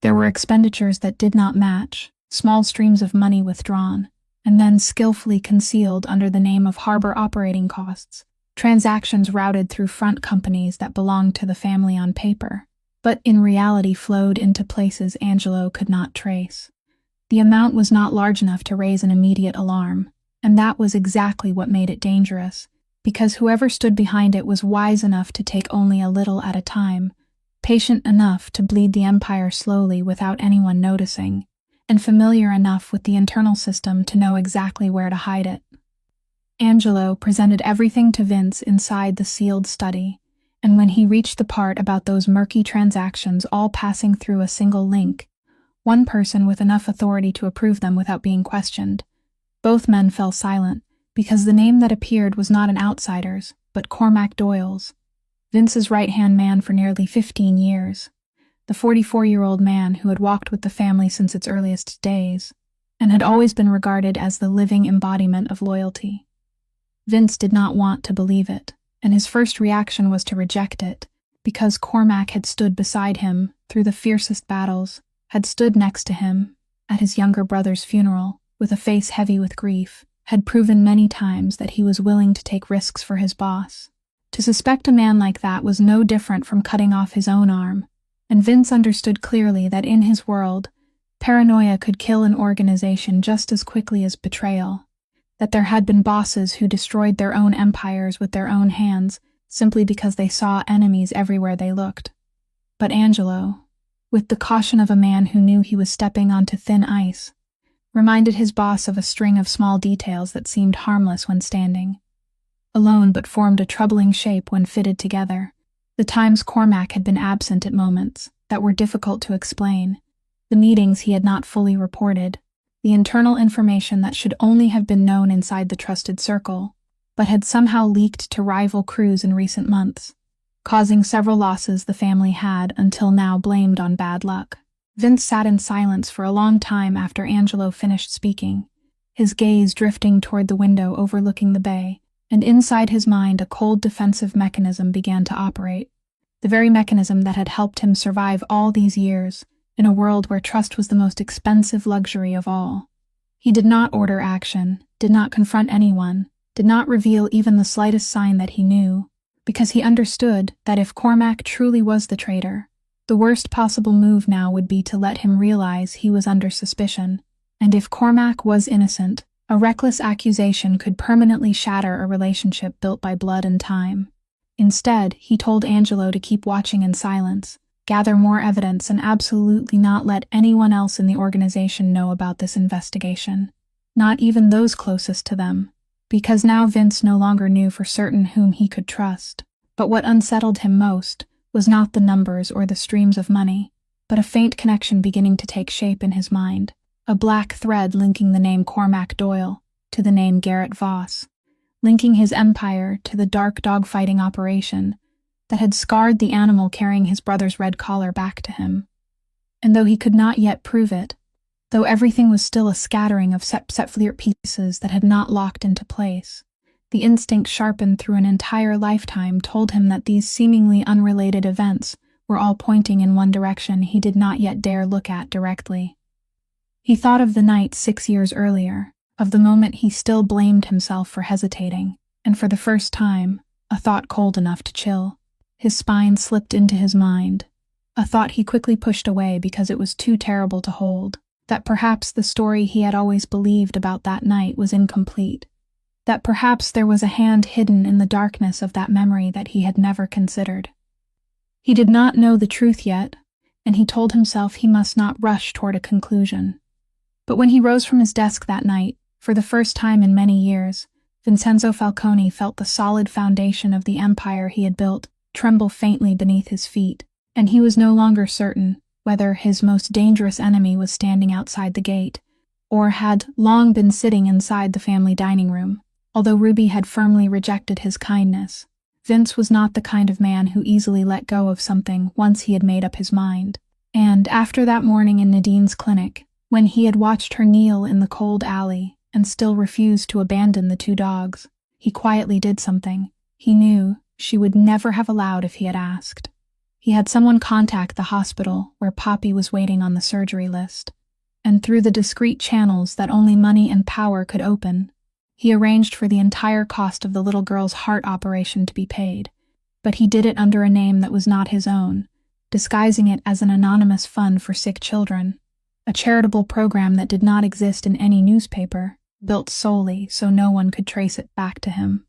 There were expenditures that did not match, small streams of money withdrawn, and then skillfully concealed under the name of harbor operating costs, transactions routed through front companies that belonged to the family on paper, but in reality flowed into places Angelo could not trace. The amount was not large enough to raise an immediate alarm, and that was exactly what made it dangerous, because whoever stood behind it was wise enough to take only a little at a time, patient enough to bleed the empire slowly without anyone noticing, and familiar enough with the internal system to know exactly where to hide it. Angelo presented everything to Vince inside the sealed study, and when he reached the part about those murky transactions all passing through a single link, one person with enough authority to approve them without being questioned, both men fell silent, because the name that appeared was not an outsider's, but Cormac Doyle's, Vince's right-hand man for nearly 15 years, the 44-year-old man who had walked with the family since its earliest days, and had always been regarded as the living embodiment of loyalty. Vince did not want to believe it, and his first reaction was to reject it, because Cormac had stood beside him through the fiercest battles, had stood next to him at his younger brother's funeral, with a face heavy with grief, had proven many times that he was willing to take risks for his boss. To suspect a man like that was no different from cutting off his own arm, and Vince understood clearly that in his world, paranoia could kill an organization just as quickly as betrayal, that there had been bosses who destroyed their own empires with their own hands simply because they saw enemies everywhere they looked. But Angelo, with the caution of a man who knew he was stepping onto thin ice, reminded his boss of a string of small details that seemed harmless when standing alone but formed a troubling shape when fitted together. The times Cormac had been absent at moments that were difficult to explain, the meetings he had not fully reported, the internal information that should only have been known inside the trusted circle, but had somehow leaked to rival crews in recent months, causing several losses the family had until now blamed on bad luck. Vince sat in silence for a long time after Angelo finished speaking, his gaze drifting toward the window overlooking the bay, and inside his mind a cold defensive mechanism began to operate, the very mechanism that had helped him survive all these years in a world where trust was the most expensive luxury of all. He did not order action, did not confront anyone, did not reveal even the slightest sign that he knew, because he understood that if Cormac truly was the traitor, the worst possible move now would be to let him realize he was under suspicion, and if Cormac was innocent, a reckless accusation could permanently shatter a relationship built by blood and time. Instead, he told Angelo to keep watching in silence, gather more evidence, and absolutely not let anyone else in the organization know about this investigation, not even those closest to them, because now Vince no longer knew for certain whom he could trust. But what unsettled him most was not the numbers or the streams of money, but a faint connection beginning to take shape in his mind, a black thread linking the name Cormac Doyle to the name Garrett Voss, linking his empire to the dark dogfighting operation that had scarred the animal carrying his brother's red collar back to him. And though he could not yet prove it, though everything was still a scattering of separate pieces that had not locked into place, the instinct sharpened through an entire lifetime told him that these seemingly unrelated events were all pointing in one direction he did not yet dare look at directly. He thought of the night 6 years earlier, of the moment he still blamed himself for hesitating, and for the first time, a thought cold enough to chill. His spine slipped into his mind, a thought he quickly pushed away because it was too terrible to hold, that perhaps the story he had always believed about that night was incomplete, that perhaps there was a hand hidden in the darkness of that memory that he had never considered. He did not know the truth yet, and he told himself he must not rush toward a conclusion. But when he rose from his desk that night, for the first time in many years, Vincenzo Falcone felt the solid foundation of the empire he had built tremble faintly beneath his feet, and he was no longer certain whether his most dangerous enemy was standing outside the gate, or had long been sitting inside the family dining room. Although Ruby had firmly rejected his kindness, Vince was not the kind of man who easily let go of something once he had made up his mind. And after that morning in Nadine's clinic, when he had watched her kneel in the cold alley and still refused to abandon the 2 dogs, he quietly did something he knew she would never have allowed if he had asked. He had someone contact the hospital where Poppy was waiting on the surgery list, and through the discreet channels that only money and power could open, he arranged for the entire cost of the little girl's heart operation to be paid, but he did it under a name that was not his own, disguising it as an anonymous fund for sick children, a charitable program that did not exist in any newspaper, built solely so no one could trace it back to him.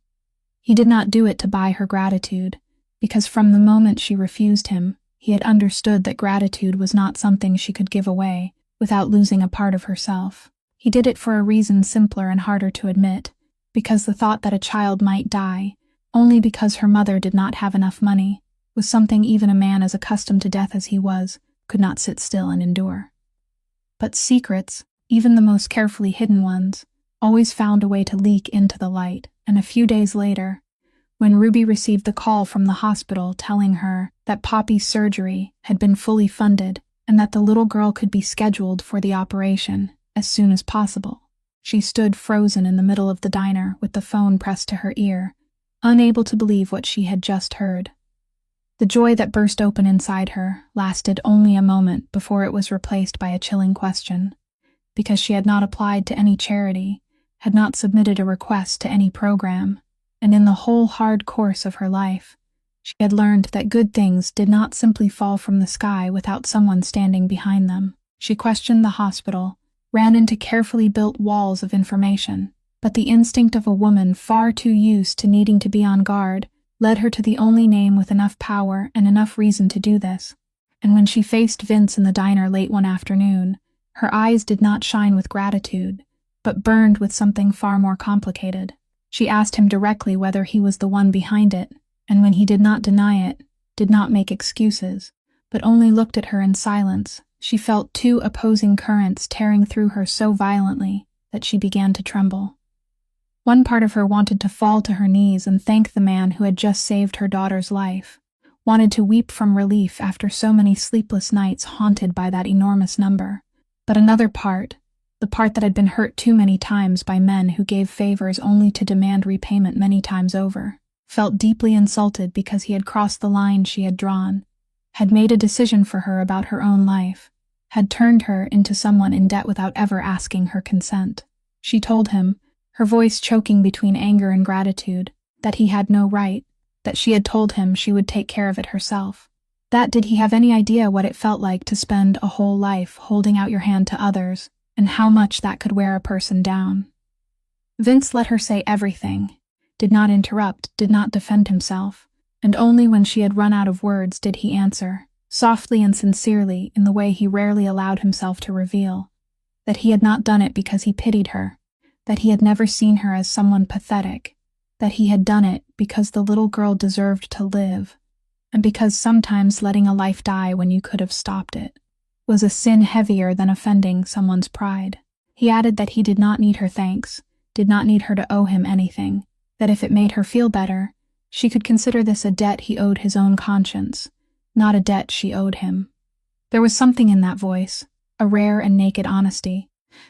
He did not do it to buy her gratitude, because from the moment she refused him, he had understood that gratitude was not something she could give away without losing a part of herself. He did it for a reason simpler and harder to admit, because the thought that a child might die, only because her mother did not have enough money, was something even a man as accustomed to death as he was could not sit still and endure. But secrets, even the most carefully hidden ones, always found a way to leak into the light, and a few days later, when Ruby received the call from the hospital telling her that Poppy's surgery had been fully funded and that the little girl could be scheduled for the operation as soon as possible, she stood frozen in the middle of the diner with the phone pressed to her ear, unable to believe what she had just heard. The joy that burst open inside her lasted only a moment before it was replaced by a chilling question. Because she had not applied to any charity, had not submitted a request to any program, and in the whole hard course of her life, she had learned that good things did not simply fall from the sky without someone standing behind them. She questioned the hospital, ran into carefully built walls of information, but the instinct of a woman far too used to needing to be on guard led her to the only name with enough power and enough reason to do this. And when she faced Vince in the diner late one afternoon, her eyes did not shine with gratitude, but burned with something far more complicated. She asked him directly whether he was the one behind it, and when he did not deny it, did not make excuses, but only looked at her in silence, she felt two opposing currents tearing through her so violently that she began to tremble. One part of her wanted to fall to her knees and thank the man who had just saved her daughter's life, wanted to weep from relief after so many sleepless nights haunted by that enormous number. But another part, the part that had been hurt too many times by men who gave favors only to demand repayment many times over, felt deeply insulted because he had crossed the line she had drawn, had made a decision for her about her own life, had turned her into someone in debt without ever asking her consent. She told him, her voice choking between anger and gratitude, that he had no right, that she had told him she would take care of it herself. That did he have any idea what it felt like to spend a whole life holding out your hand to others, and how much that could wear a person down. Vince let her say everything, did not interrupt, did not defend himself, and only when she had run out of words did he answer, softly and sincerely in the way he rarely allowed himself to reveal, that he had not done it because he pitied her, that he had never seen her as someone pathetic, that he had done it because the little girl deserved to live, and because sometimes letting a life die when you could have stopped it was a sin heavier than offending someone's pride. He added that he did not need her thanks, did not need her to owe him anything, that if it made her feel better, she could consider this a debt he owed his own conscience, not a debt she owed him. There was something in that voice, a rare and naked honesty,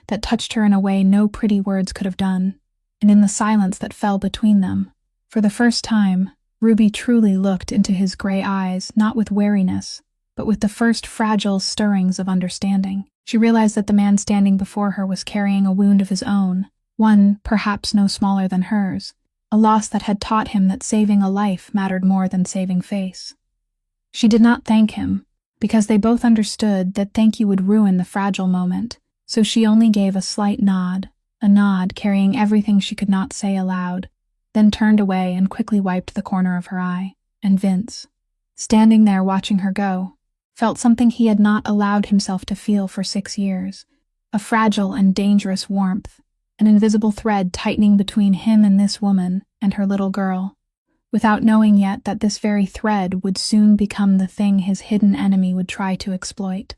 that touched her in a way no pretty words could have done, and in the silence that fell between them, for the first time, Ruby truly looked into his gray eyes, not with wariness, but with the first fragile stirrings of understanding. She realized that the man standing before her was carrying a wound of his own, one perhaps no smaller than hers, a loss that had taught him that saving a life mattered more than saving face. She did not thank him, because they both understood that thank you would ruin the fragile moment, so she only gave a slight nod, a nod carrying everything she could not say aloud, then turned away and quickly wiped the corner of her eye, and Vince, standing there watching her go, felt something he had not allowed himself to feel for 6 years, a fragile and dangerous warmth, an invisible thread tightening between him and this woman and her little girl, without knowing yet that this very thread would soon become the thing his hidden enemy would try to exploit.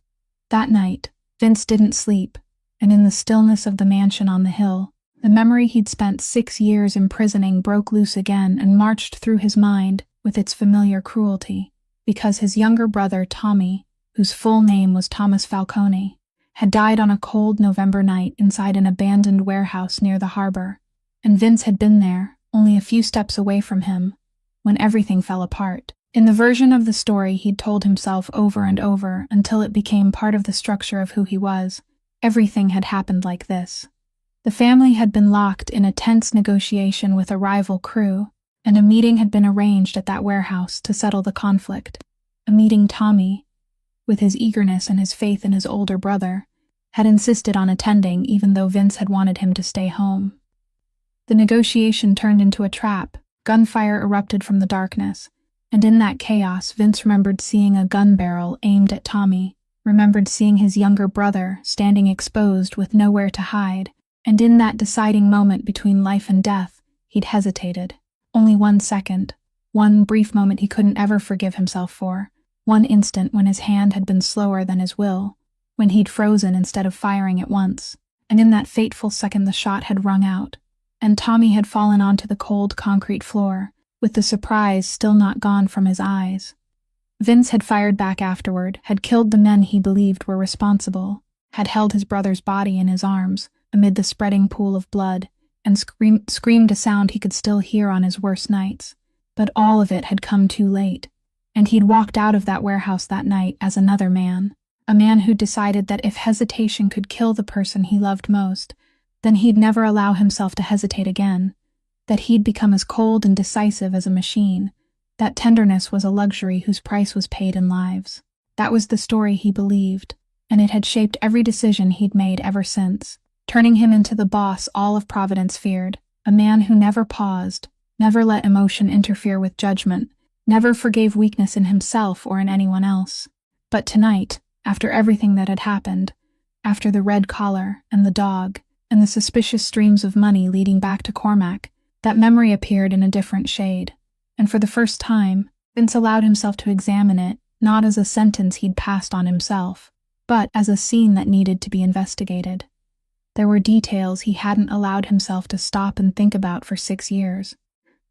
That night, Vince didn't sleep, and in the stillness of the mansion on the hill, the memory he'd spent 6 years imprisoning broke loose again and marched through his mind with its familiar cruelty, because his younger brother Tommy, whose full name was Thomas Falcone, had died on a cold November night inside an abandoned warehouse near the harbor, and Vince had been there, only a few steps away from him, when everything fell apart. In the version of the story he'd told himself over and over until it became part of the structure of who he was, everything had happened like this. The family had been locked in a tense negotiation with a rival crew, and a meeting had been arranged at that warehouse to settle the conflict. A meeting Tommy, with his eagerness and his faith in his older brother, had insisted on attending even though Vince had wanted him to stay home. The negotiation turned into a trap, gunfire erupted from the darkness, and in that chaos Vince remembered seeing a gun barrel aimed at Tommy, remembered seeing his younger brother standing exposed with nowhere to hide, and in that deciding moment between life and death, he'd hesitated. Only 1 second, one brief moment he couldn't ever forgive himself for, one instant when his hand had been slower than his will, when he'd frozen instead of firing at once, and in that fateful second the shot had rung out, and Tommy had fallen onto the cold concrete floor, with the surprise still not gone from his eyes. Vince had fired back afterward, had killed the men he believed were responsible, had held his brother's body in his arms, amid the spreading pool of blood, and screamed a sound he could still hear on his worst nights. But all of it had come too late, and he'd walked out of that warehouse that night as another man, a man who decided that if hesitation could kill the person he loved most, then he'd never allow himself to hesitate again, that he'd become as cold and decisive as a machine, that tenderness was a luxury whose price was paid in lives. That was the story he believed, and it had shaped every decision he'd made ever since, turning him into the boss all of Providence feared, a man who never paused, never let emotion interfere with judgment, never forgave weakness in himself or in anyone else. But tonight, after everything that had happened, after the red collar and the dog and the suspicious streams of money leading back to Cormac, that memory appeared in a different shade, and for the first time, Vince allowed himself to examine it, not as a sentence he'd passed on himself, but as a scene that needed to be investigated. There were details he hadn't allowed himself to stop and think about for 6 years.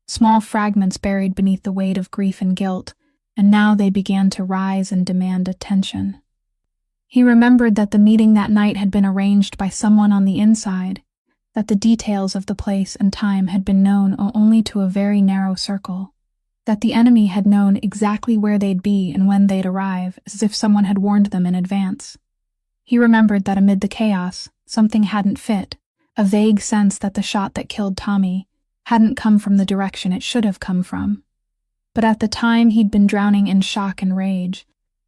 Small fragments buried beneath the weight of grief and guilt, and now they began to rise and demand attention. He remembered that the meeting that night had been arranged by someone on the inside, that the details of the place and time had been known only to a very narrow circle, that the enemy had known exactly where they'd be and when they'd arrive, as if someone had warned them in advance. He remembered that amid the chaos, something hadn't fit, a vague sense that the shot that killed Tommy hadn't come from the direction it should have come from. But at the time he'd been drowning in shock and rage,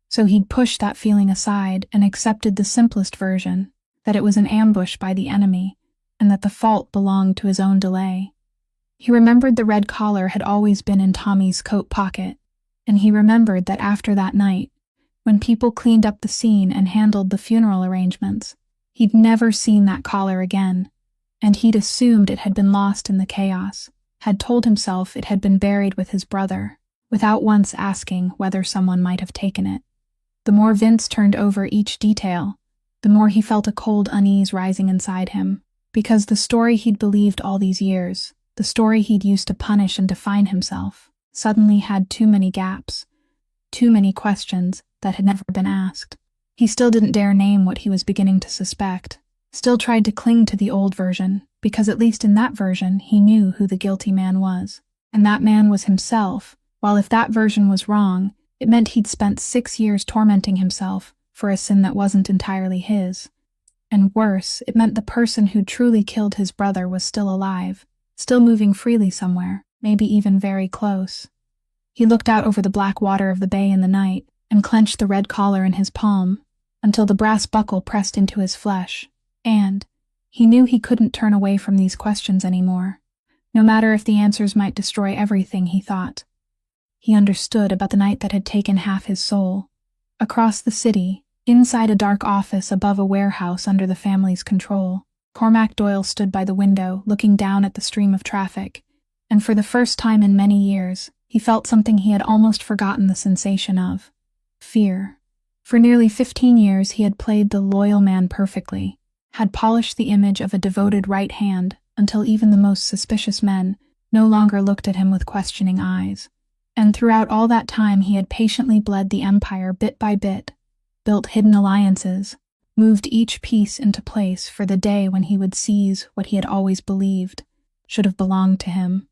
so he'd pushed that feeling aside and accepted the simplest version, that it was an ambush by the enemy, and that the fault belonged to his own delay. He remembered the red collar had always been in Tommy's coat pocket, and he remembered that after that night, when people cleaned up the scene and handled the funeral arrangements, he'd never seen that collar again, and he'd assumed it had been lost in the chaos, had told himself it had been buried with his brother, without once asking whether someone might have taken it. The more Vince turned over each detail, the more he felt a cold unease rising inside him, because the story he'd believed all these years, the story he'd used to punish and define himself, suddenly had too many gaps, too many questions that had never been asked. He still didn't dare name what he was beginning to suspect, still tried to cling to the old version, because at least in that version he knew who the guilty man was. And that man was himself, while if that version was wrong, it meant he'd spent 6 years tormenting himself for a sin that wasn't entirely his. And worse, it meant the person who truly killed his brother was still alive, still moving freely somewhere, maybe even very close. He looked out over the black water of the bay in the night and clenched the red collar in his palm until the brass buckle pressed into his flesh, and he knew he couldn't turn away from these questions anymore, no matter if the answers might destroy everything he thought. He understood about the night that had taken half his soul. Across the city, inside a dark office above a warehouse under the family's control, Cormac Doyle stood by the window, looking down at the stream of traffic, and for the first time in many years, he felt something he had almost forgotten the sensation of: fear. For nearly 15 years he had played the loyal man perfectly, had polished the image of a devoted right hand until even the most suspicious men no longer looked at him with questioning eyes. And throughout all that time he had patiently bled the empire bit by bit, built hidden alliances, moved each piece into place for the day when he would seize what he had always believed should have belonged to him.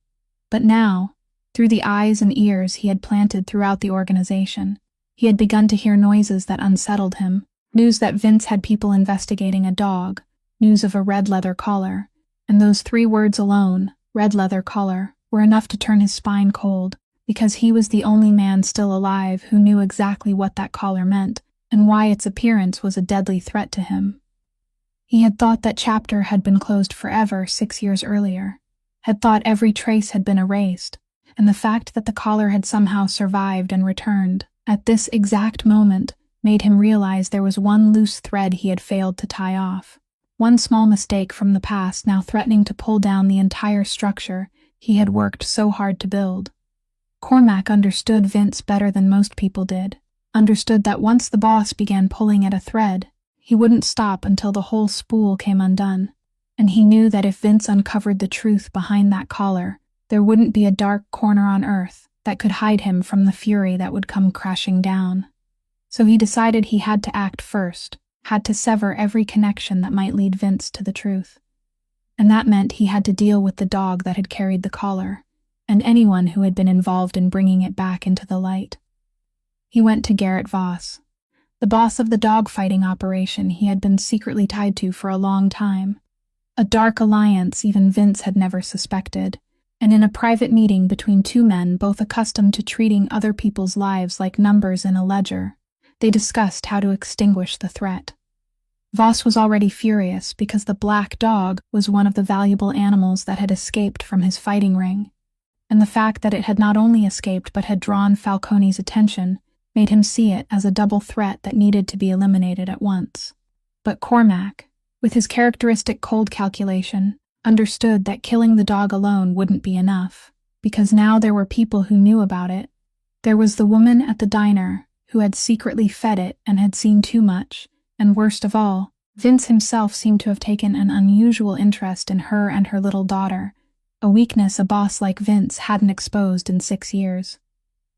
But now, through the eyes and ears he had planted throughout the organization, he had begun to hear noises that unsettled him, news that Vince had people investigating a dog, news of a red leather collar, and those 3 words alone, red leather collar, were enough to turn his spine cold, because he was the only man still alive who knew exactly what that collar meant and why its appearance was a deadly threat to him. He had thought that chapter had been closed forever 6 years earlier, had thought every trace had been erased, and the fact that the collar had somehow survived and returned at this exact moment made him realize there was one loose thread he had failed to tie off, one small mistake from the past now threatening to pull down the entire structure he had worked so hard to build. Cormac understood Vince better than most people did, understood that once the boss began pulling at a thread, He wouldn't stop until the whole spool came undone, and he knew that if Vince uncovered the truth behind that collar, there wouldn't be a dark corner on Earth that could hide him from the fury that would come crashing down. So he decided he had to act first, had to sever every connection that might lead Vince to the truth. And that meant he had to deal with the dog that had carried the collar, and anyone who had been involved in bringing it back into the light. He went to Garrett Voss, the boss of the dogfighting operation he had been secretly tied to for a long time. A dark alliance even Vince had never suspected, and in a private meeting between two men both accustomed to treating other people's lives like numbers in a ledger, they discussed how to extinguish the threat. Voss was already furious because the black dog was one of the valuable animals that had escaped from his fighting ring, and the fact that it had not only escaped but had drawn Falcone's attention made him see it as a double threat that needed to be eliminated at once. But Cormac, with his characteristic cold calculation, understood that killing the dog alone wouldn't be enough, because now there were people who knew about it. There was the woman at the diner who had secretly fed it and had seen too much, and worst of all, Vince himself seemed to have taken an unusual interest in her and her little daughter, a weakness a boss like Vince hadn't exposed in 6 years.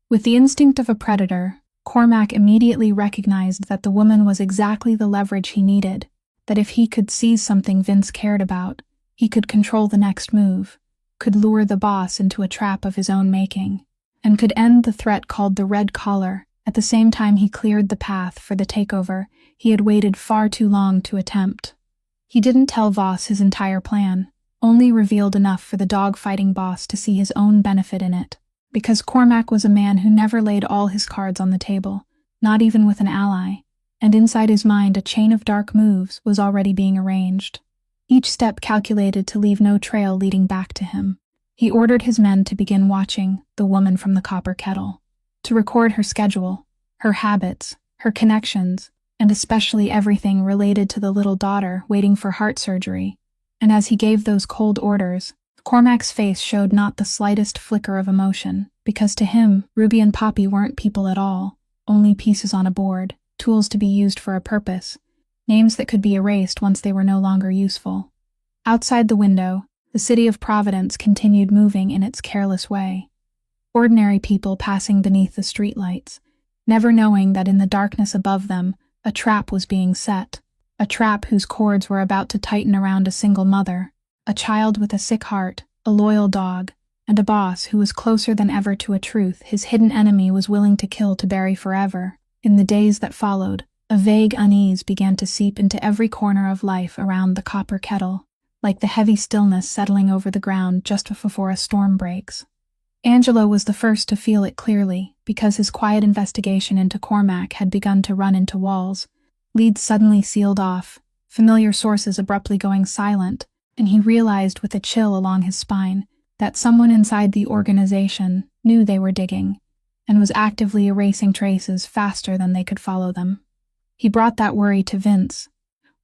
With the instinct of a predator, Cormac immediately recognized that the woman was exactly the leverage he needed, that if he could seize something Vince cared about, he could control the next move, could lure the boss into a trap of his own making, and could end the threat called the Red Collar. At the same time he cleared the path for the takeover he had waited far too long to attempt. He didn't tell Voss his entire plan, only revealed enough for the dog-fighting boss to see his own benefit in it, because Cormac was a man who never laid all his cards on the table, not even with an ally, and inside his mind a chain of dark moves was already being arranged, each step calculated to leave no trail leading back to him. He ordered his men to begin watching the woman from the copper kettle, to record her schedule, her habits, her connections, and especially everything related to the little daughter waiting for heart surgery. And as he gave those cold orders, Cormac's face showed not the slightest flicker of emotion, because to him, Ruby and Poppy weren't people at all, only pieces on a board, tools to be used for a purpose, names that could be erased once they were no longer useful. Outside the window, the city of Providence continued moving in its careless way. Ordinary people passing beneath the streetlights, never knowing that in the darkness above them, a trap was being set, a trap whose cords were about to tighten around a single mother, a child with a sick heart, a loyal dog, and a boss who was closer than ever to a truth his hidden enemy was willing to kill to bury forever. In the days that followed, a vague unease began to seep into every corner of life around the copper kettle, like the heavy stillness settling over the ground just before a storm breaks. Angelo was the first to feel it clearly, because his quiet investigation into Cormac had begun to run into walls, leads suddenly sealed off, familiar sources abruptly going silent, and he realized with a chill along his spine that someone inside the organization knew they were digging, and was actively erasing traces faster than they could follow them. He brought that worry to Vince,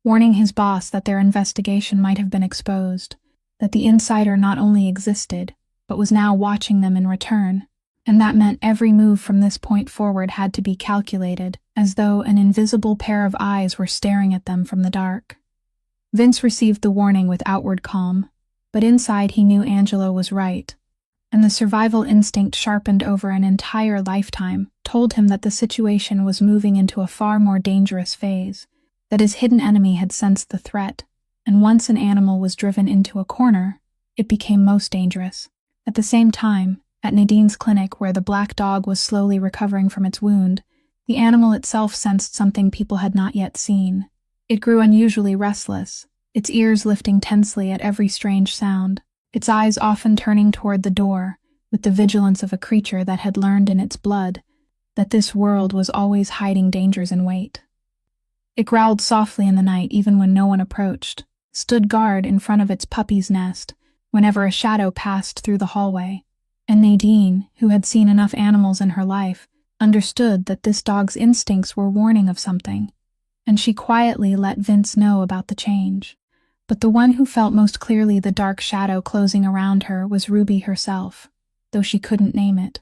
warning his boss that their investigation might have been exposed, that the insider not only existed, but was now watching them in return, and that meant every move from this point forward had to be calculated, as though an invisible pair of eyes were staring at them from the dark. Vince received the warning with outward calm, but inside he knew Angelo was right, and the survival instinct sharpened over an entire lifetime told him that the situation was moving into a far more dangerous phase, that his hidden enemy had sensed the threat, and once an animal was driven into a corner, it became most dangerous. At the same time, at Nadine's clinic where the black dog was slowly recovering from its wound, the animal itself sensed something people had not yet seen. It grew unusually restless, its ears lifting tensely at every strange sound, its eyes often turning toward the door, with the vigilance of a creature that had learned in its blood that this world was always hiding dangers in wait. It growled softly in the night even when no one approached, stood guard in front of its puppy's nest whenever a shadow passed through the hallway, and Nadine, who had seen enough animals in her life, understood that this dog's instincts were warning of something, and she quietly let Vince know about the change. But the one who felt most clearly the dark shadow closing around her was Ruby herself, though she couldn't name it.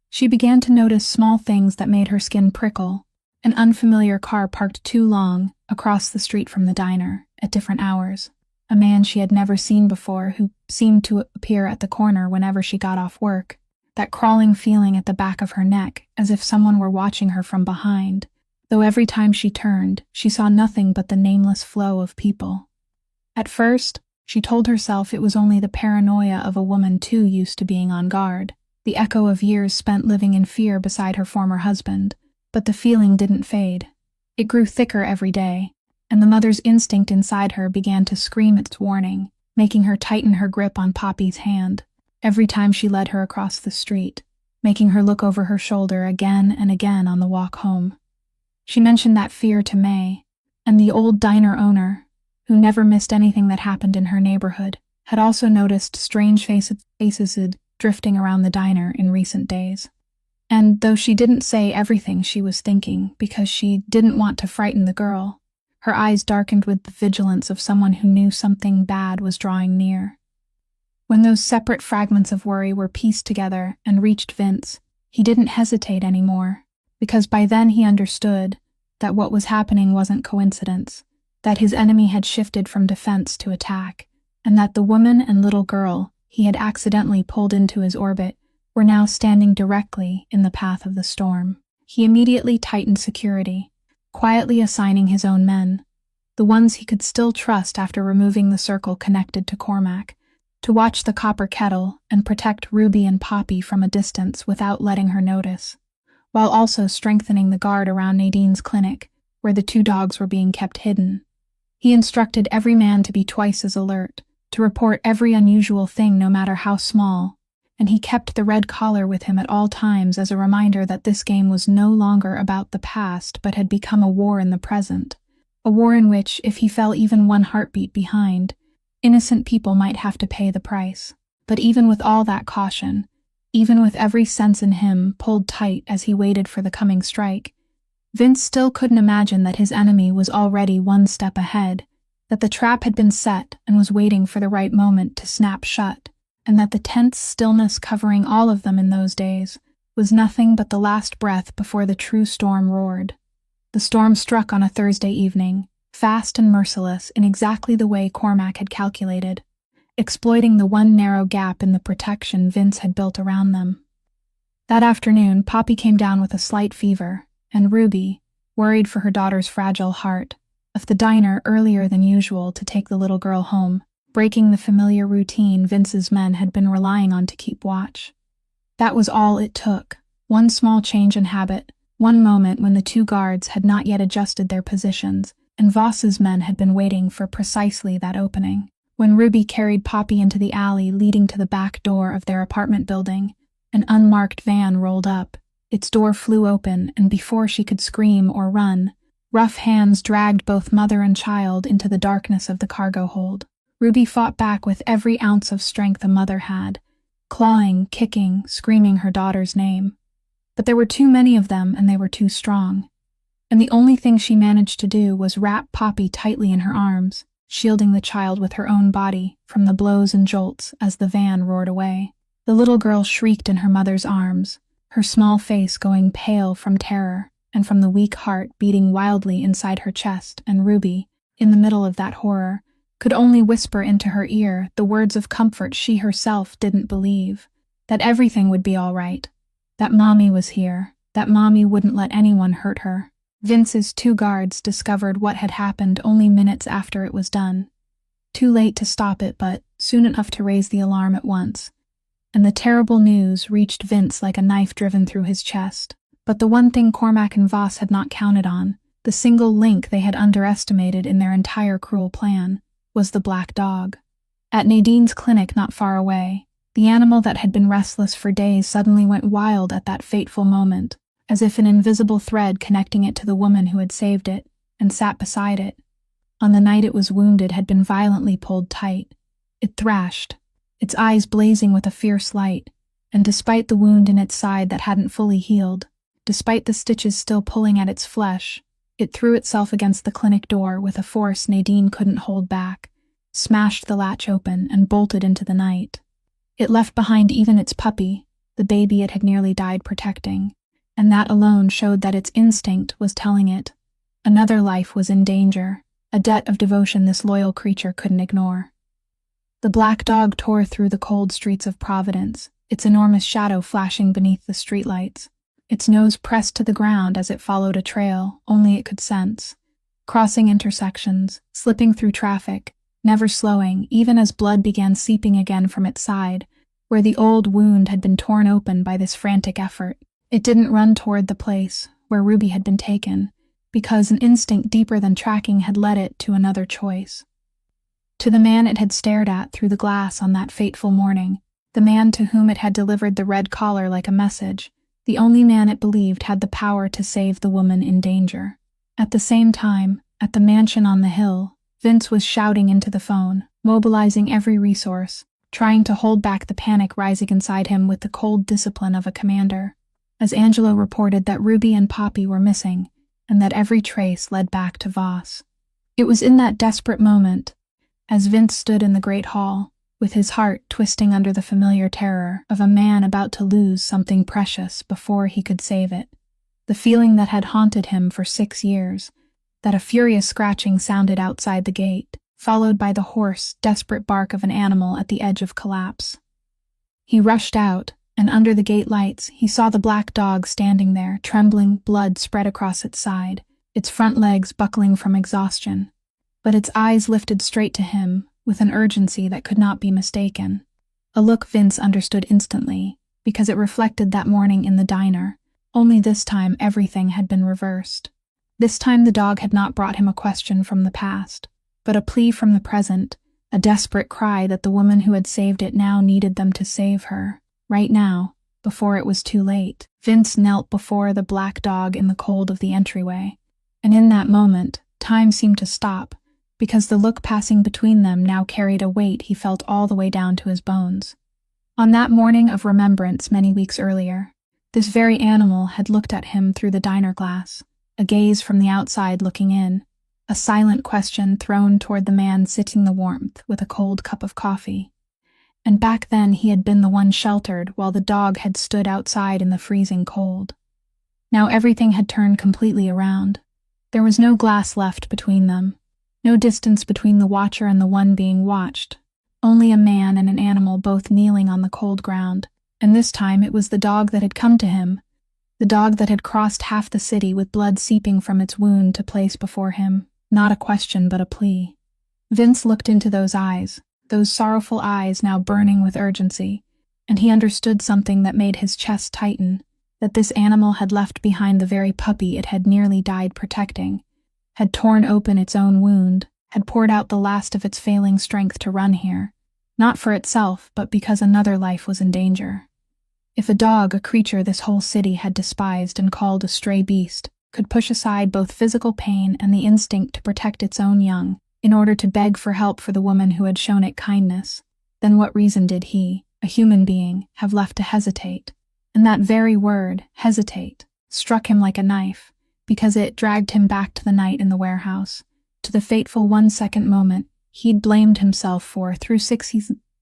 She began to notice small things that made her skin prickle, An unfamiliar car parked too long, across the street from the diner, at different hours. A man she had never seen before who seemed to appear at the corner whenever she got off work. That crawling feeling at the back of her neck, as if someone were watching her from behind, though every time she turned, she saw nothing but the nameless flow of people. At first, she told herself it was only the paranoia of a woman too used to being on guard, the echo of years spent living in fear beside her former husband, but the feeling didn't fade. It grew thicker every day, and the mother's instinct inside her began to scream its warning, making her tighten her grip on Poppy's hand every time she led her across the street, making her look over her shoulder again and again on the walk home. She mentioned that fear to May, and the old diner owner, who never missed anything that happened in her neighborhood, had also noticed strange faces drifting around the diner in recent days. And though she didn't say everything she was thinking because she didn't want to frighten the girl, her eyes darkened with the vigilance of someone who knew something bad was drawing near. When those separate fragments of worry were pieced together and reached Vince, he didn't hesitate anymore, because by then he understood that what was happening wasn't coincidence, that his enemy had shifted from defense to attack, and that the woman and little girl he had accidentally pulled into his orbit were now standing directly in the path of the storm. He immediately tightened security, quietly assigning his own men, the ones he could still trust after removing the circle connected to Cormac, to watch the copper kettle and protect Ruby and Poppy from a distance without letting her notice, while also strengthening the guard around Nadine's clinic, where the 2 dogs were being kept hidden. He instructed every man to be twice as alert, to report every unusual thing no matter how small, and he kept the red collar with him at all times as a reminder that this game was no longer about the past but had become a war in the present, a war in which, if he fell even one heartbeat behind, innocent people might have to pay the price. But even with all that caution, even with every sense in him pulled tight as he waited for the coming strike, Vince still couldn't imagine that his enemy was already one step ahead, that the trap had been set and was waiting for the right moment to snap shut, and that the tense stillness covering all of them in those days was nothing but the last breath before the true storm roared. The storm struck on a Thursday evening, fast and merciless in exactly the way Cormac had calculated, exploiting the one narrow gap in the protection Vince had built around them. That afternoon, Poppy came down with a slight fever, and Ruby, worried for her daughter's fragile heart, left the diner earlier than usual to take the little girl home, breaking the familiar routine Vince's men had been relying on to keep watch. That was all it took, one small change in habit, one moment when the 2 guards had not yet adjusted their positions, and Voss's men had been waiting for precisely that opening. When Ruby carried Poppy into the alley leading to the back door of their apartment building, an unmarked van rolled up. Its door flew open, and before she could scream or run, rough hands dragged both mother and child into the darkness of the cargo hold. Ruby fought back with every ounce of strength a mother had, clawing, kicking, screaming her daughter's name. But there were too many of them, and they were too strong. And the only thing she managed to do was wrap Poppy tightly in her arms, shielding the child with her own body from the blows and jolts as the van roared away. The little girl shrieked in her mother's arms, her small face going pale from terror and from the weak heart beating wildly inside her chest, and Ruby, in the middle of that horror, could only whisper into her ear the words of comfort she herself didn't believe, that everything would be all right, that Mommy was here, that Mommy wouldn't let anyone hurt her. Vince's 2 guards discovered what had happened only minutes after it was done. Too late to stop it, but soon enough to raise the alarm at once. And the terrible news reached Vince like a knife driven through his chest. But the one thing Cormac and Voss had not counted on, the single link they had underestimated in their entire cruel plan, was the black dog. At Nadine's clinic not far away, the animal that had been restless for days suddenly went wild at that fateful moment, as if an invisible thread connecting it to the woman who had saved it and sat beside it, on the night it was wounded, had been violently pulled tight. It thrashed, its eyes blazing with a fierce light, and despite the wound in its side that hadn't fully healed, despite the stitches still pulling at its flesh, it threw itself against the clinic door with a force Nadine couldn't hold back, smashed the latch open, and bolted into the night. It left behind even its puppy, the baby it had nearly died protecting, and that alone showed that its instinct was telling it. Another life was in danger, a debt of devotion this loyal creature couldn't ignore. The black dog tore through the cold streets of Providence, its enormous shadow flashing beneath the streetlights, its nose pressed to the ground as it followed a trail only it could sense, crossing intersections, slipping through traffic, never slowing even as blood began seeping again from its side, where the old wound had been torn open by this frantic effort. It didn't run toward the place where Ruby had been taken, because an instinct deeper than tracking had led it to another choice. To the man it had stared at through the glass on that fateful morning, the man to whom it had delivered the red collar like a message, the only man it believed had the power to save the woman in danger. At the same time, at the mansion on the hill, Vince was shouting into the phone, mobilizing every resource, trying to hold back the panic rising inside him with the cold discipline of a commander, as Angelo reported that Ruby and Poppy were missing, and that every trace led back to Voss. It was in that desperate moment, as Vince stood in the great hall, with his heart twisting under the familiar terror of a man about to lose something precious before he could save it, the feeling that had haunted him for 6 years, that a furious scratching sounded outside the gate, followed by the hoarse, desperate bark of an animal at the edge of collapse. He rushed out, and under the gate lights he saw the black dog standing there, trembling, blood spread across its side, its front legs buckling from exhaustion. But its eyes lifted straight to him, with an urgency that could not be mistaken. A look Vince understood instantly, because it reflected that morning in the diner, only this time everything had been reversed. This time the dog had not brought him a question from the past, but a plea from the present, a desperate cry that the woman who had saved it now needed them to save her, right now, before it was too late. Vince knelt before the black dog in the cold of the entryway, and in that moment, time seemed to stop, because the look passing between them now carried a weight he felt all the way down to his bones. On that morning of remembrance many weeks earlier, this very animal had looked at him through the diner glass, a gaze from the outside looking in, a silent question thrown toward the man sitting the warmth with a cold cup of coffee. And back then he had been the one sheltered while the dog had stood outside in the freezing cold. Now everything had turned completely around. There was no glass left between them, no distance between the watcher and the one being watched, only a man and an animal both kneeling on the cold ground, and this time it was the dog that had come to him, the dog that had crossed half the city with blood seeping from its wound to place before him, not a question but a plea. Vince looked into those eyes, those sorrowful eyes now burning with urgency, and he understood something that made his chest tighten, that this animal had left behind the very puppy it had nearly died protecting, had torn open its own wound, had poured out the last of its failing strength to run here, not for itself, but because another life was in danger. If a dog, a creature this whole city had despised and called a stray beast, could push aside both physical pain and the instinct to protect its own young, in order to beg for help for the woman who had shown it kindness, then what reason did he, a human being, have left to hesitate? And that very word, hesitate, struck him like a knife, because it dragged him back to the night in the warehouse, to the fateful 1-second moment he'd blamed himself for through 6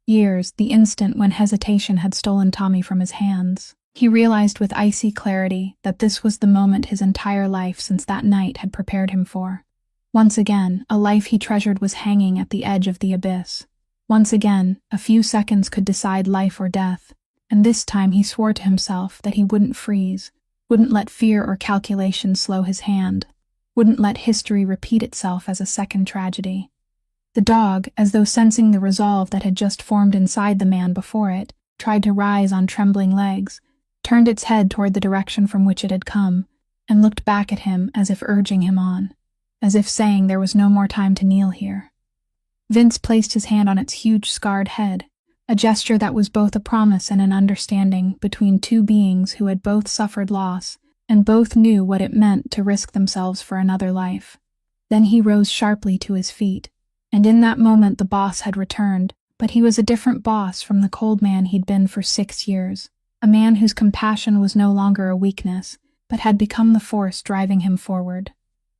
years, the instant when hesitation had stolen Tommy from his hands. He realized with icy clarity that this was the moment his entire life since that night had prepared him for. Once again, a life he treasured was hanging at the edge of the abyss. Once again, a few seconds could decide life or death, and this time he swore to himself that he wouldn't freeze, wouldn't let fear or calculation slow his hand, wouldn't let history repeat itself as a second tragedy. The dog, as though sensing the resolve that had just formed inside the man before it, tried to rise on trembling legs, turned its head toward the direction from which it had come, and looked back at him as if urging him on, as if saying there was no more time to kneel here. Vince placed his hand on its huge scarred head, a gesture that was both a promise and an understanding between two beings who had both suffered loss and both knew what it meant to risk themselves for another life. Then he rose sharply to his feet, and in that moment the boss had returned, but he was a different boss from the cold man he'd been for 6 years, a man whose compassion was no longer a weakness, but had become the force driving him forward.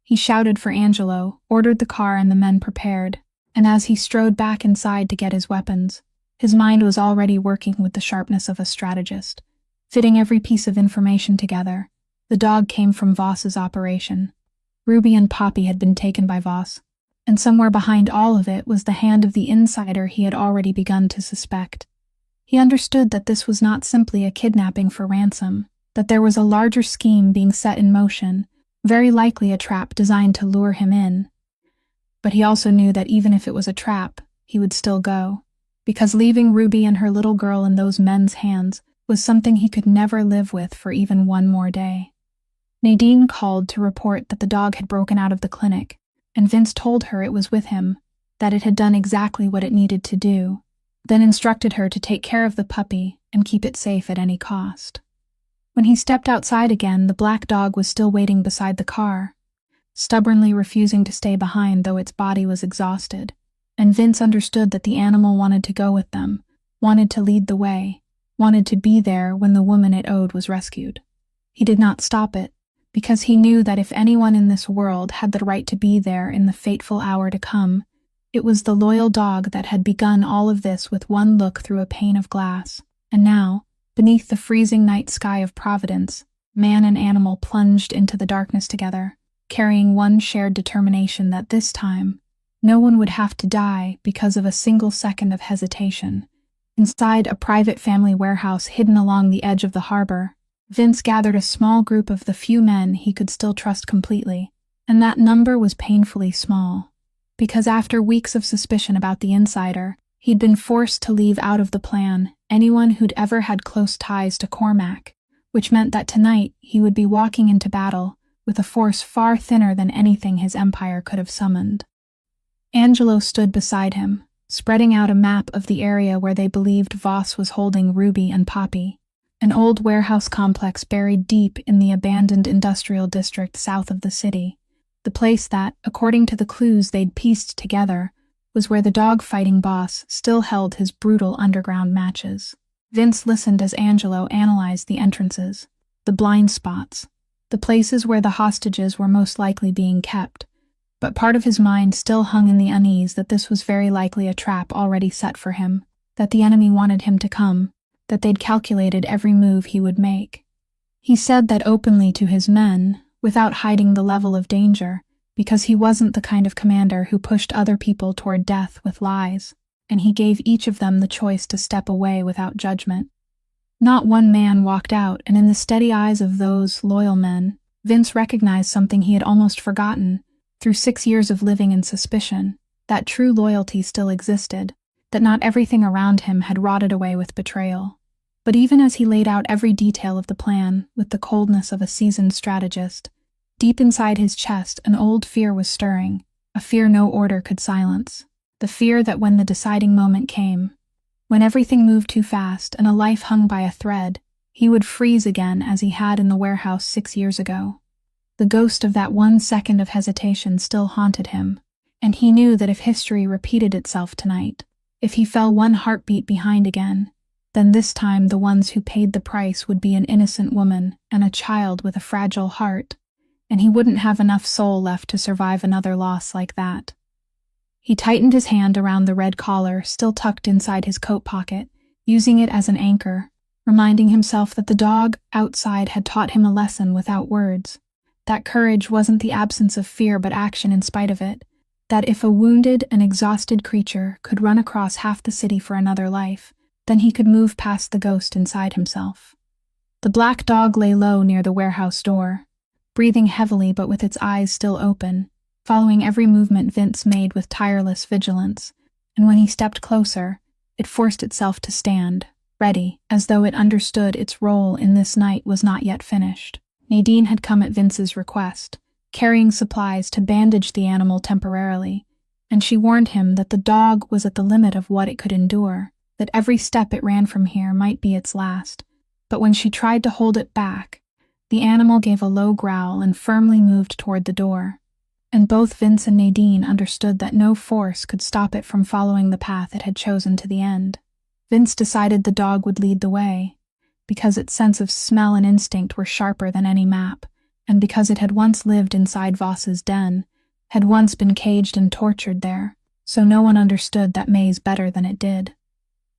He shouted for Angelo, ordered the car and the men prepared, and as he strode back inside to get his weapons, his mind was already working with the sharpness of a strategist, fitting every piece of information together, The dog came from Voss's operation. Ruby and Poppy had been taken by Voss, and somewhere behind all of it was the hand of the insider he had already begun to suspect. He understood that this was not simply a kidnapping for ransom, that there was a larger scheme being set in motion, very likely a trap designed to lure him in. But he also knew that even if it was a trap, he would still go, because leaving Ruby and her little girl in those men's hands was something he could never live with for even one more day. Nadine called to report that the dog had broken out of the clinic, and Vince told her it was with him, that it had done exactly what it needed to do, then instructed her to take care of the puppy and keep it safe at any cost. When he stepped outside again, the black dog was still waiting beside the car, stubbornly refusing to stay behind though its body was exhausted, and Vince understood that the animal wanted to go with them, wanted to lead the way, wanted to be there when the woman it owed was rescued. He did not stop it, because he knew that if anyone in this world had the right to be there in the fateful hour to come, it was the loyal dog that had begun all of this with one look through a pane of glass. And now, beneath the freezing night sky of Providence, man and animal plunged into the darkness together, carrying one shared determination that this time, no one would have to die because of a single second of hesitation. Inside a private family warehouse hidden along the edge of the harbor, Vince gathered a small group of the few men he could still trust completely, and that number was painfully small, because after weeks of suspicion about the insider, he'd been forced to leave out of the plan anyone who'd ever had close ties to Cormac, which meant that tonight he would be walking into battle with a force far thinner than anything his empire could have summoned. Angelo stood beside him, spreading out a map of the area where they believed Voss was holding Ruby and Poppy, an old warehouse complex buried deep in the abandoned industrial district south of the city, the place that, according to the clues they'd pieced together, was where the dog-fighting boss still held his brutal underground matches. Vince listened as Angelo analyzed the entrances, the blind spots, the places where the hostages were most likely being kept, but part of his mind still hung in the unease that this was very likely a trap already set for him, that the enemy wanted him to come, that they'd calculated every move he would make. He said that openly to his men, without hiding the level of danger, because he wasn't the kind of commander who pushed other people toward death with lies, and he gave each of them the choice to step away without judgment. Not one man walked out, and in the steady eyes of those loyal men, Vince recognized something he had almost forgotten. Through 6 years of living in suspicion, that true loyalty still existed, that not everything around him had rotted away with betrayal. But even as he laid out every detail of the plan with the coldness of a seasoned strategist, deep inside his chest an old fear was stirring, a fear no order could silence, the fear that when the deciding moment came, when everything moved too fast and a life hung by a thread, he would freeze again as he had in the warehouse 6 years ago. The ghost of that 1 second of hesitation still haunted him, and he knew that if history repeated itself tonight, if he fell one heartbeat behind again, then this time the ones who paid the price would be an innocent woman and a child with a fragile heart, and he wouldn't have enough soul left to survive another loss like that. He tightened his hand around the red collar still tucked inside his coat pocket, using it as an anchor, reminding himself that the dog outside had taught him a lesson without words, that courage wasn't the absence of fear but action in spite of it, that if a wounded and exhausted creature could run across half the city for another life, then he could move past the ghost inside himself. The black dog lay low near the warehouse door, breathing heavily but with its eyes still open, following every movement Vince made with tireless vigilance, and when he stepped closer, it forced itself to stand, ready, as though it understood its role in this night was not yet finished. Nadine had come at Vince's request, carrying supplies to bandage the animal temporarily, and she warned him that the dog was at the limit of what it could endure, that every step it ran from here might be its last. But when she tried to hold it back, the animal gave a low growl and firmly moved toward the door, and both Vince and Nadine understood that no force could stop it from following the path it had chosen to the end. Vince decided the dog would lead the way, because its sense of smell and instinct were sharper than any map, and because it had once lived inside Voss's den, had once been caged and tortured there, so no one understood that maze better than it did.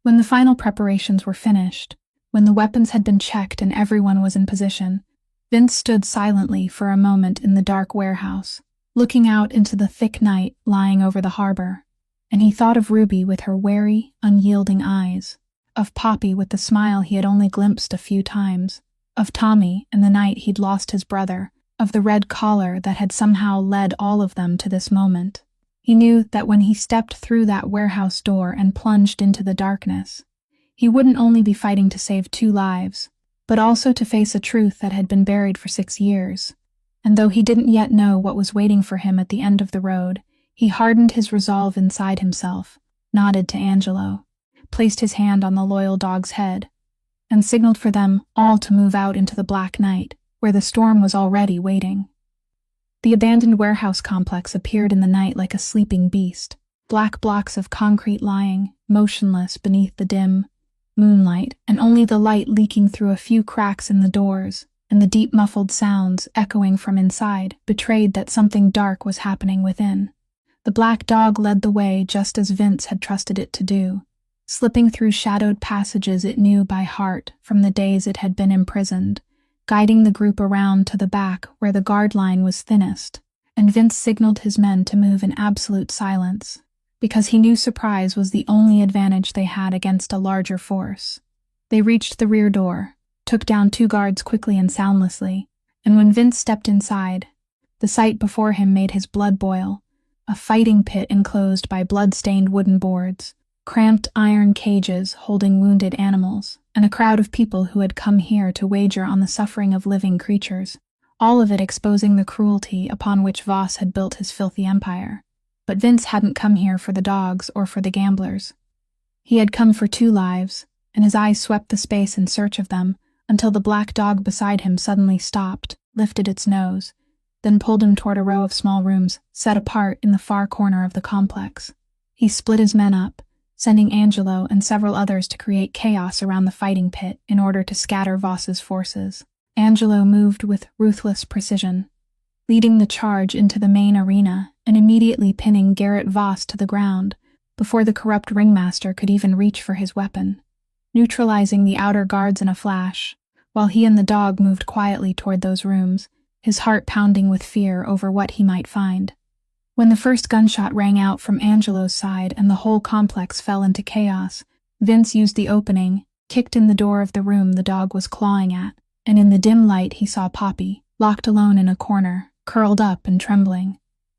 When the final preparations were finished, when the weapons had been checked and everyone was in position, Vince stood silently for a moment in the dark warehouse, looking out into the thick night lying over the harbor, and he thought of Ruby with her wary, unyielding eyes, of Poppy with the smile he had only glimpsed a few times, of Tommy and the night he'd lost his brother, of the red collar that had somehow led all of them to this moment. He knew that when he stepped through that warehouse door and plunged into the darkness, he wouldn't only be fighting to save 2 lives, but also to face a truth that had been buried for 6 years. And though he didn't yet know what was waiting for him at the end of the road, he hardened his resolve inside himself, nodded to Angelo, placed his hand on the loyal dog's head, and signaled for them all to move out into the black night, where the storm was already waiting. The abandoned warehouse complex appeared in the night like a sleeping beast, black blocks of concrete lying, motionless beneath the dim moonlight, and only the light leaking through a few cracks in the doors, and the deep muffled sounds echoing from inside betrayed that something dark was happening within. The black dog led the way just as Vince had trusted it to do, slipping through shadowed passages it knew by heart from the days it had been imprisoned, guiding the group around to the back where the guard line was thinnest, and Vince signaled his men to move in absolute silence, because he knew surprise was the only advantage they had against a larger force. They reached the rear door, took down 2 guards quickly and soundlessly, and when Vince stepped inside, the sight before him made his blood boil. A fighting pit enclosed by blood-stained wooden boards, cramped iron cages holding wounded animals, and a crowd of people who had come here to wager on the suffering of living creatures, all of it exposing the cruelty upon which Voss had built his filthy empire. But Vince hadn't come here for the dogs or for the gamblers. He had come for 2 lives, and his eyes swept the space in search of them, until the black dog beside him suddenly stopped, lifted its nose, then pulled him toward a row of small rooms set apart in the far corner of the complex. He split his men up, sending Angelo and several others to create chaos around the fighting pit in order to scatter Voss's forces. Angelo moved with ruthless precision, leading the charge into the main arena and immediately pinning Garrett Voss to the ground before the corrupt ringmaster could even reach for his weapon, neutralizing the outer guards in a flash, while he and the dog moved quietly toward those rooms, his heart pounding with fear over what he might find. When the first gunshot rang out from Angelo's side and the whole complex fell into chaos, Vince used the opening, kicked in the door of the room the dog was clawing at, and in the dim light he saw Poppy, locked alone in a corner, curled up and trembling,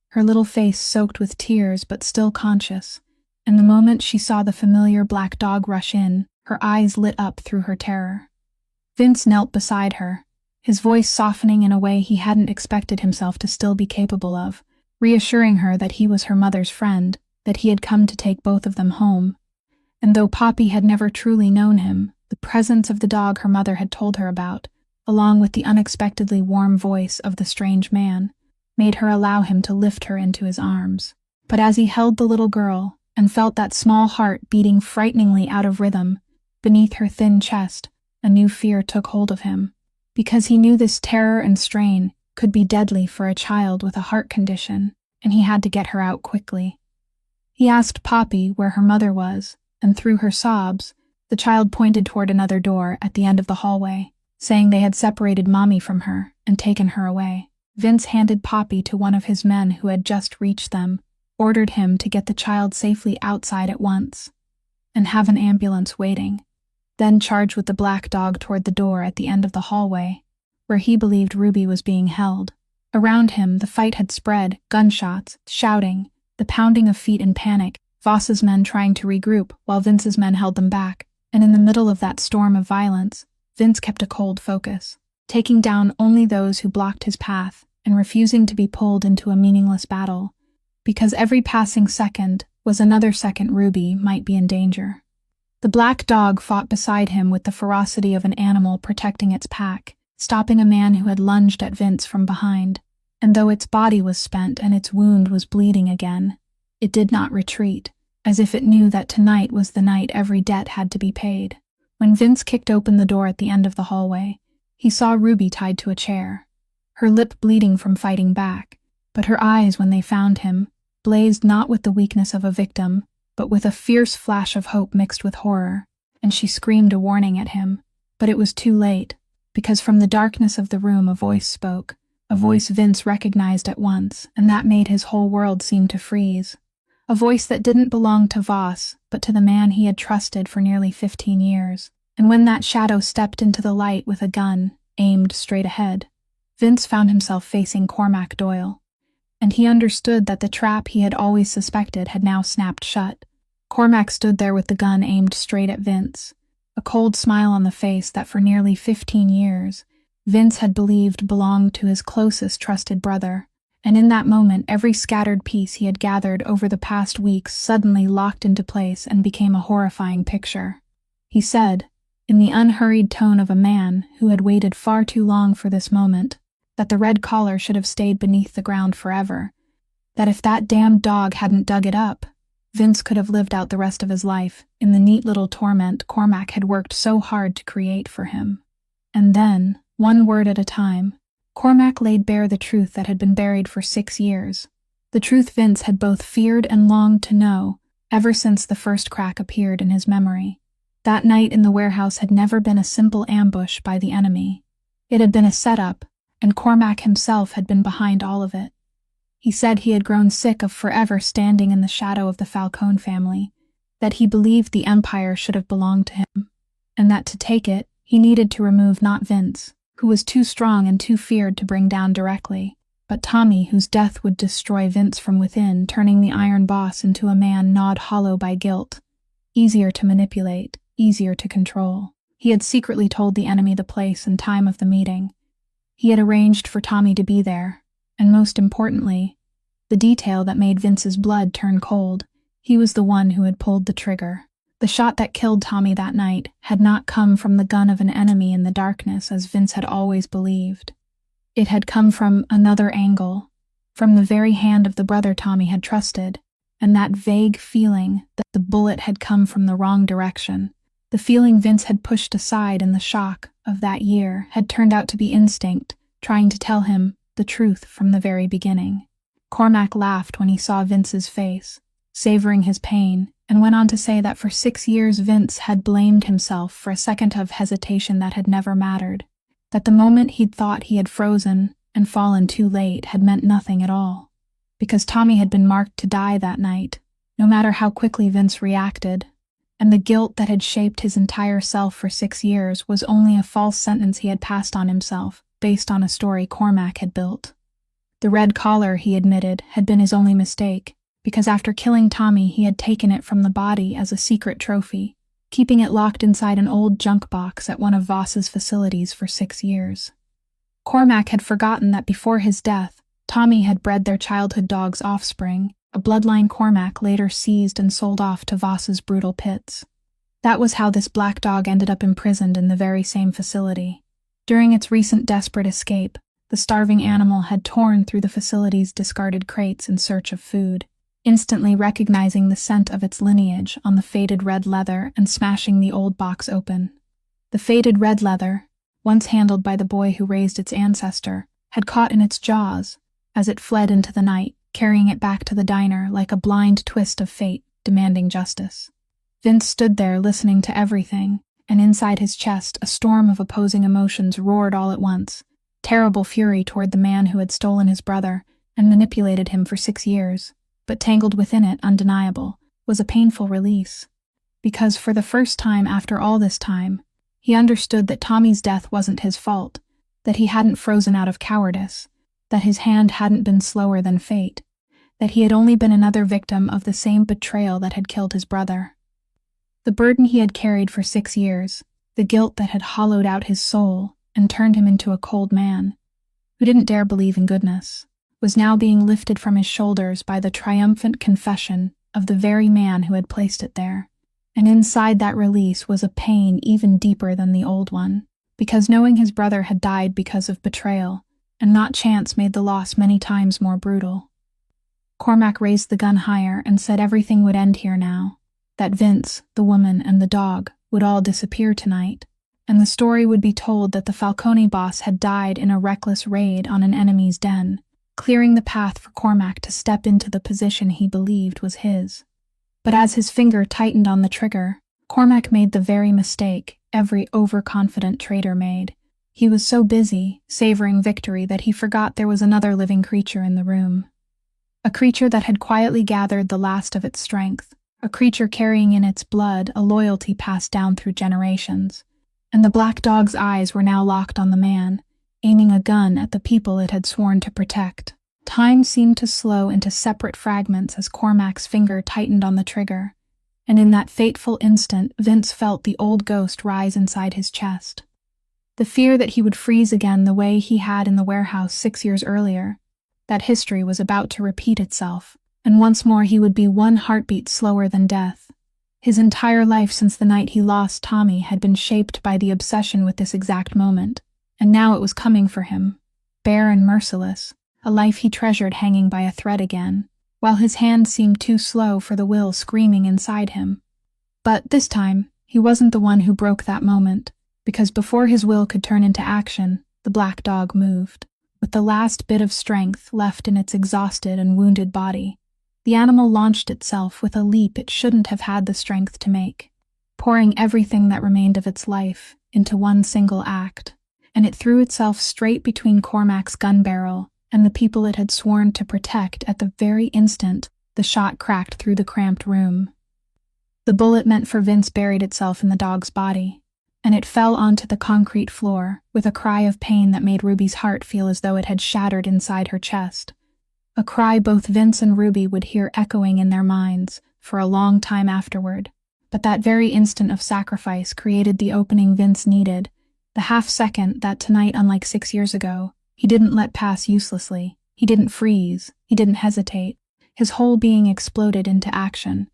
her little face soaked with tears but still conscious, and the moment she saw the familiar black dog rush in, her eyes lit up through her terror. Vince knelt beside her, his voice softening in a way he hadn't expected himself to still be capable of, reassuring her that he was her mother's friend, that he had come to take both of them home. And though Poppy had never truly known him, the presence of the dog her mother had told her about, along with the unexpectedly warm voice of the strange man, made her allow him to lift her into his arms. But as he held the little girl and felt that small heart beating frighteningly out of rhythm beneath her thin chest, a new fear took hold of him, because he knew this terror and strain could be deadly for a child with a heart condition, and he had to get her out quickly. He asked Poppy where her mother was, and through her sobs, the child pointed toward another door at the end of the hallway, saying they had separated Mommy from her and taken her away. Vince handed Poppy to one of his men who had just reached them, ordered him to get the child safely outside at once, and have an ambulance waiting, then charged with the black dog toward the door at the end of the hallway, where he believed Ruby was being held. Around him, the fight had spread, gunshots, shouting, the pounding of feet in panic, Voss's men trying to regroup while Vince's men held them back, and in the middle of that storm of violence, Vince kept a cold focus, taking down only those who blocked his path and refusing to be pulled into a meaningless battle, because every passing second was another second Ruby might be in danger. The black dog fought beside him with the ferocity of an animal protecting its pack, stopping a man who had lunged at Vince from behind, and though its body was spent and its wound was bleeding again, it did not retreat, as if it knew that tonight was the night every debt had to be paid. When Vince kicked open the door at the end of the hallway, he saw Ruby tied to a chair, her lip bleeding from fighting back, but her eyes, when they found him, blazed not with the weakness of a victim, but with a fierce flash of hope mixed with horror, and she screamed a warning at him, but it was too late, because from the darkness of the room a voice spoke, a voice Vince recognized at once, and that made his whole world seem to freeze. A voice that didn't belong to Voss, but to the man he had trusted for nearly 15 years. And when that shadow stepped into the light with a gun, aimed straight ahead, Vince found himself facing Cormac Doyle. And he understood that the trap he had always suspected had now snapped shut. Cormac stood there with the gun aimed straight at Vince, a cold smile on the face that for nearly 15 years, Vince had believed belonged to his closest trusted brother. And in that moment, every scattered piece he had gathered over the past weeks suddenly locked into place and became a horrifying picture. He said, in the unhurried tone of a man who had waited far too long for this moment, that the red collar should have stayed beneath the ground forever, that if that damned dog hadn't dug it up, Vince could have lived out the rest of his life in the neat little torment Cormac had worked so hard to create for him. And then, one word at a time, Cormac laid bare the truth that had been buried for 6 years, the truth Vince had both feared and longed to know ever since the first crack appeared in his memory. That night in the warehouse had never been a simple ambush by the enemy. It had been a setup, and Cormac himself had been behind all of it. He said he had grown sick of forever standing in the shadow of the Falcone family, that he believed the empire should have belonged to him, and that to take it, he needed to remove not Vince, who was too strong and too feared to bring down directly, but Tommy, whose death would destroy Vince from within, turning the Iron Boss into a man gnawed hollow by guilt. Easier to manipulate, easier to control. He had secretly told the enemy the place and time of the meeting. He had arranged for Tommy to be there, and most importantly, the detail that made Vince's blood turn cold, he was the one who had pulled the trigger. The shot that killed Tommy that night had not come from the gun of an enemy in the darkness as Vince had always believed. It had come from another angle, from the very hand of the brother Tommy had trusted, and that vague feeling that the bullet had come from the wrong direction, the feeling Vince had pushed aside in the shock of that year, had turned out to be instinct, trying to tell him the truth from the very beginning. Cormac laughed when he saw Vince's face, savoring his pain, and went on to say that for 6 years Vince had blamed himself for a second of hesitation that had never mattered, that the moment he'd thought he had frozen and fallen too late had meant nothing at all, because Tommy had been marked to die that night, no matter how quickly Vince reacted, and the guilt that had shaped his entire self for 6 years was only a false sentence he had passed on himself, based on a story Cormac had built. The red collar, he admitted, had been his only mistake, because after killing Tommy he had taken it from the body as a secret trophy, keeping it locked inside an old junk box at one of Voss's facilities for 6 years. Cormac had forgotten that before his death, Tommy had bred their childhood dog's offspring, a bloodline Cormac later seized and sold off to Voss's brutal pits. That was how this black dog ended up imprisoned in the very same facility. During its recent desperate escape, the starving animal had torn through the facility's discarded crates in search of food, instantly recognizing the scent of its lineage on the faded red leather and smashing the old box open. The faded red leather, once handled by the boy who raised its ancestor, had caught in its jaws as it fled into the night, carrying it back to the diner like a blind twist of fate demanding justice. Vince stood there listening to everything, and inside his chest a storm of opposing emotions roared all at once. Terrible fury toward the man who had stolen his brother and manipulated him for 6 years, but tangled within it, undeniable, was a painful release. Because for the first time after all this time, he understood that Tommy's death wasn't his fault, that he hadn't frozen out of cowardice, that his hand hadn't been slower than fate, that he had only been another victim of the same betrayal that had killed his brother. The burden he had carried for 6 years, the guilt that had hollowed out his soul and turned him into a cold man, who didn't dare believe in goodness, was now being lifted from his shoulders by the triumphant confession of the very man who had placed it there. And inside that release was a pain even deeper than the old one, because knowing his brother had died because of betrayal, and not chance made the loss many times more brutal. Cormac raised the gun higher and said everything would end here now, that Vince, the woman, and the dog would all disappear tonight, and the story would be told that the Falcone boss had died in a reckless raid on an enemy's den, clearing the path for Cormac to step into the position he believed was his. But as his finger tightened on the trigger, Cormac made the very mistake every overconfident traitor made. He was so busy, savoring victory, that he forgot there was another living creature in the room. A creature that had quietly gathered the last of its strength. A creature carrying in its blood a loyalty passed down through generations. And the black dog's eyes were now locked on the man, aiming a gun at the people it had sworn to protect. Time seemed to slow into separate fragments as Cormac's finger tightened on the trigger, and in that fateful instant Vince felt the old ghost rise inside his chest. The fear that he would freeze again the way he had in the warehouse 6 years earlier, that history was about to repeat itself, and once more he would be one heartbeat slower than death. His entire life since the night he lost Tommy had been shaped by the obsession with this exact moment, and now it was coming for him, bare and merciless, a life he treasured hanging by a thread again, while his hand seemed too slow for the will screaming inside him. But this time, he wasn't the one who broke that moment, because before his will could turn into action, the black dog moved. With the last bit of strength left in its exhausted and wounded body, the animal launched itself with a leap it shouldn't have had the strength to make, pouring everything that remained of its life into one single act, and it threw itself straight between Cormac's gun barrel and the people it had sworn to protect at the very instant the shot cracked through the cramped room. The bullet meant for Vince buried itself in the dog's body, and it fell onto the concrete floor with a cry of pain that made Ruby's heart feel as though it had shattered inside her chest. A cry both Vince and Ruby would hear echoing in their minds for a long time afterward. But that very instant of sacrifice created the opening Vince needed, the half-second that tonight, unlike 6 years ago, he didn't let pass uselessly. He didn't freeze. He didn't hesitate. His whole being exploded into action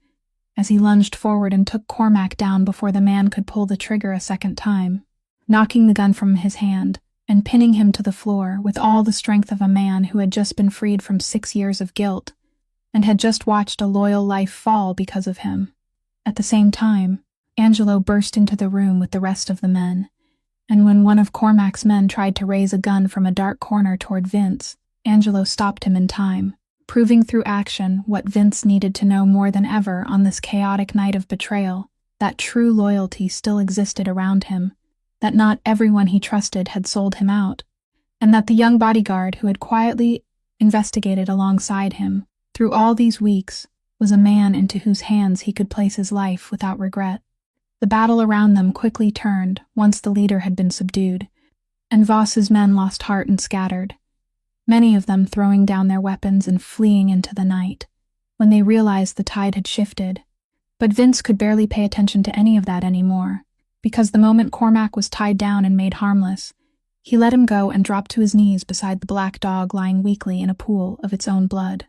as he lunged forward and took Cormac down before the man could pull the trigger a second time, knocking the gun from his hand and pinning him to the floor with all the strength of a man who had just been freed from 6 years of guilt and had just watched a loyal life fall because of him. At the same time, Angelo burst into the room with the rest of the men, and when one of Cormac's men tried to raise a gun from a dark corner toward Vince, Angelo stopped him in time, proving through action what Vince needed to know more than ever on this chaotic night of betrayal, that true loyalty still existed around him, that not everyone he trusted had sold him out, and that the young bodyguard who had quietly investigated alongside him through all these weeks was a man into whose hands he could place his life without regret. The battle around them quickly turned once the leader had been subdued, and Voss's men lost heart and scattered, many of them throwing down their weapons and fleeing into the night, when they realized the tide had shifted. But Vince could barely pay attention to any of that anymore, because the moment Cormac was tied down and made harmless, he let him go and dropped to his knees beside the black dog lying weakly in a pool of its own blood.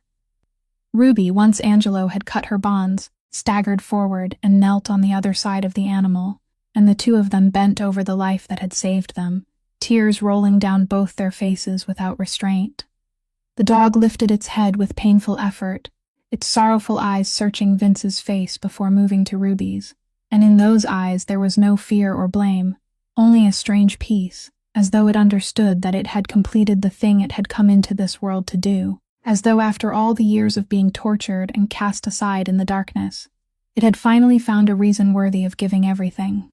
Ruby, once Angelo had cut her bonds, staggered forward and knelt on the other side of the animal, and the two of them bent over the life that had saved them, tears rolling down both their faces without restraint. The dog lifted its head with painful effort, its sorrowful eyes searching Vince's face before moving to Ruby's, and in those eyes there was no fear or blame, only a strange peace, as though it understood that it had completed the thing it had come into this world to do, as though after all the years of being tortured and cast aside in the darkness, it had finally found a reason worthy of giving everything.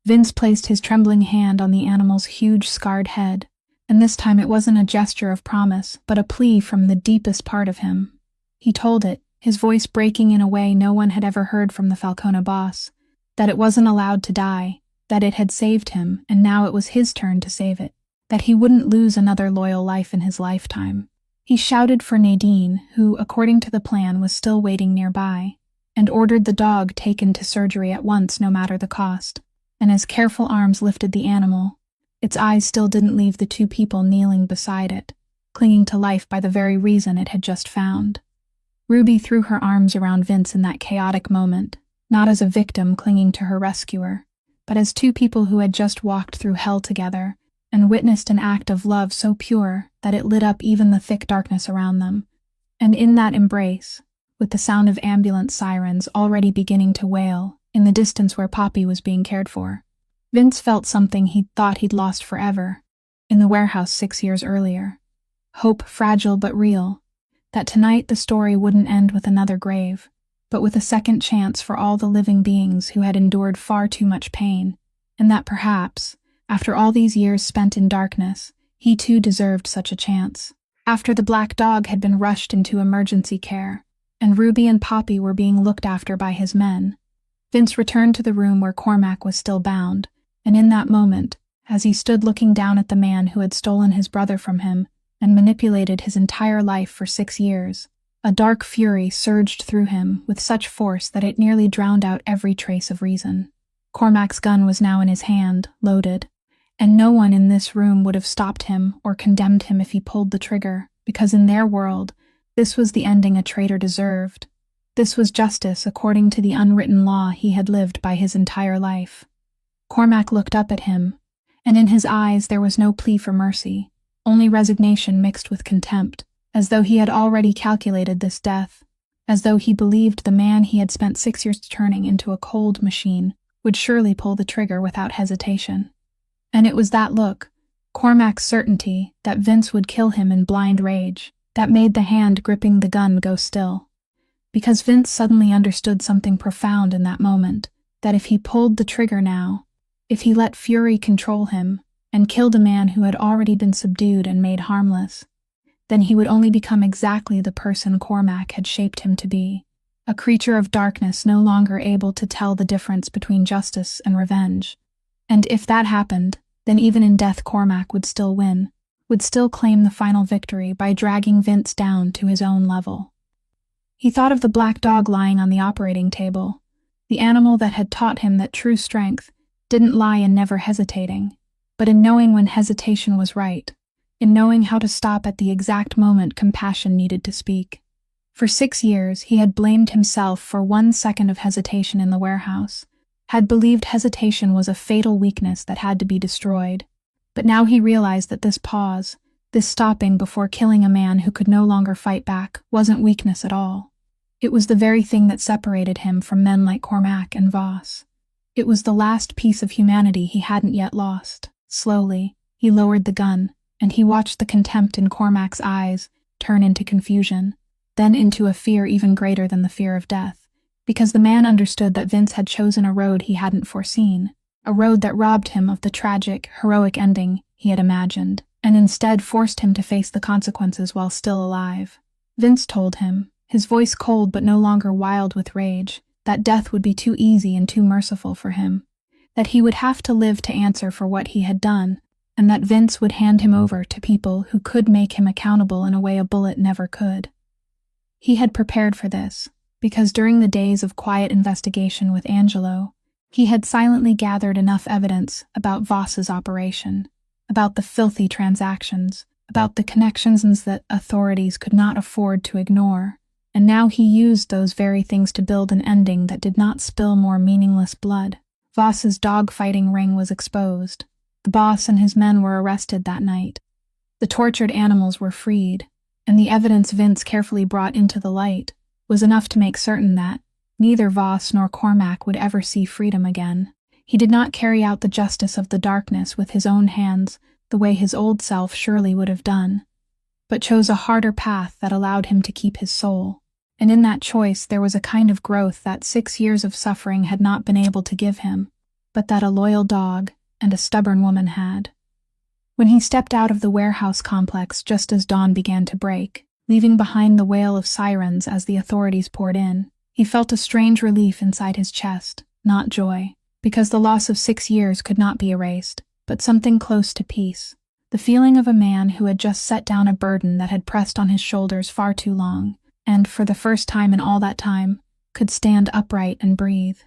Vince placed his trembling hand on the animal's huge scarred head, and this time it wasn't a gesture of promise, but a plea from the deepest part of him. He told it, his voice breaking in a way no one had ever heard from the Falcone boss, that it wasn't allowed to die, that it had saved him, and now it was his turn to save it, that he wouldn't lose another loyal life in his lifetime. He shouted for Nadine, who, according to the plan, was still waiting nearby, and ordered the dog taken to surgery at once no matter the cost. And as careful arms lifted the animal, its eyes still didn't leave the two people kneeling beside it, clinging to life by the very reason it had just found. Ruby threw her arms around Vince in that chaotic moment, not as a victim clinging to her rescuer, but as two people who had just walked through hell together and witnessed an act of love so pure that it lit up even the thick darkness around them. And in that embrace, with the sound of ambulance sirens already beginning to wail in the distance where Poppy was being cared for, Vince felt something he'd thought he'd lost forever, in the warehouse 6 years earlier. Hope, fragile but real, that tonight the story wouldn't end with another grave, but with a second chance for all the living beings who had endured far too much pain, and that perhaps, After all these years spent in darkness, he too deserved such a chance. After the black dog had been rushed into emergency care, and Ruby and Poppy were being looked after by his men, Vince returned to the room where Cormac was still bound, and in that moment, as he stood looking down at the man who had stolen his brother from him and manipulated his entire life for 6 years, a dark fury surged through him with such force that it nearly drowned out every trace of reason. Cormac's gun was now in his hand, loaded, and no one in this room would have stopped him or condemned him if he pulled the trigger, because in their world, this was the ending a traitor deserved. This was justice according to the unwritten law he had lived by his entire life. Cormac looked up at him, and in his eyes there was no plea for mercy, only resignation mixed with contempt, as though he had already calculated this death, as though he believed the man he had spent 6 years turning into a cold machine would surely pull the trigger without hesitation. And it was that look, Cormac's certainty that Vince would kill him in blind rage, that made the hand gripping the gun go still. Because Vince suddenly understood something profound in that moment, that if he pulled the trigger now, if he let fury control him, and killed a man who had already been subdued and made harmless, then he would only become exactly the person Cormac had shaped him to be, a creature of darkness no longer able to tell the difference between justice and revenge. And if that happened, then even in death Cormac would still win, would still claim the final victory by dragging Vince down to his own level. He thought of the black dog lying on the operating table, the animal that had taught him that true strength didn't lie in never hesitating, but in knowing when hesitation was right, in knowing how to stop at the exact moment compassion needed to speak. For 6 years, he had blamed himself for 1 second of hesitation in the warehouse, had believed hesitation was a fatal weakness that had to be destroyed. But now he realized that this pause, this stopping before killing a man who could no longer fight back, wasn't weakness at all. It was the very thing that separated him from men like Cormac and Voss. It was the last piece of humanity he hadn't yet lost. Slowly, he lowered the gun, and he watched the contempt in Cormac's eyes turn into confusion, then into a fear even greater than the fear of death, because the man understood that Vince had chosen a road he hadn't foreseen, a road that robbed him of the tragic, heroic ending he had imagined, and instead forced him to face the consequences while still alive. Vince told him, his voice cold but no longer wild with rage, that death would be too easy and too merciful for him, that he would have to live to answer for what he had done, and that Vince would hand him over to people who could make him accountable in a way a bullet never could. He had prepared for this, because during the days of quiet investigation with Angelo, he had silently gathered enough evidence about Voss's operation, about the filthy transactions, about the connections that authorities could not afford to ignore, and now he used those very things to build an ending that did not spill more meaningless blood. Voss's dog-fighting ring was exposed. The boss and his men were arrested that night. The tortured animals were freed, and the evidence Vince carefully brought into the light was enough to make certain that neither Voss nor Cormac would ever see freedom again. He did not carry out the justice of the darkness with his own hands the way his old self surely would have done, but chose a harder path that allowed him to keep his soul. And in that choice there was a kind of growth that 6 years of suffering had not been able to give him, but that a loyal dog and a stubborn woman had. When he stepped out of the warehouse complex just as dawn began to break, leaving behind the wail of sirens as the authorities poured in, he felt a strange relief inside his chest, not joy, because the loss of 6 years could not be erased, but something close to peace, the feeling of a man who had just set down a burden that had pressed on his shoulders far too long, and, for the first time in all that time, could stand upright and breathe.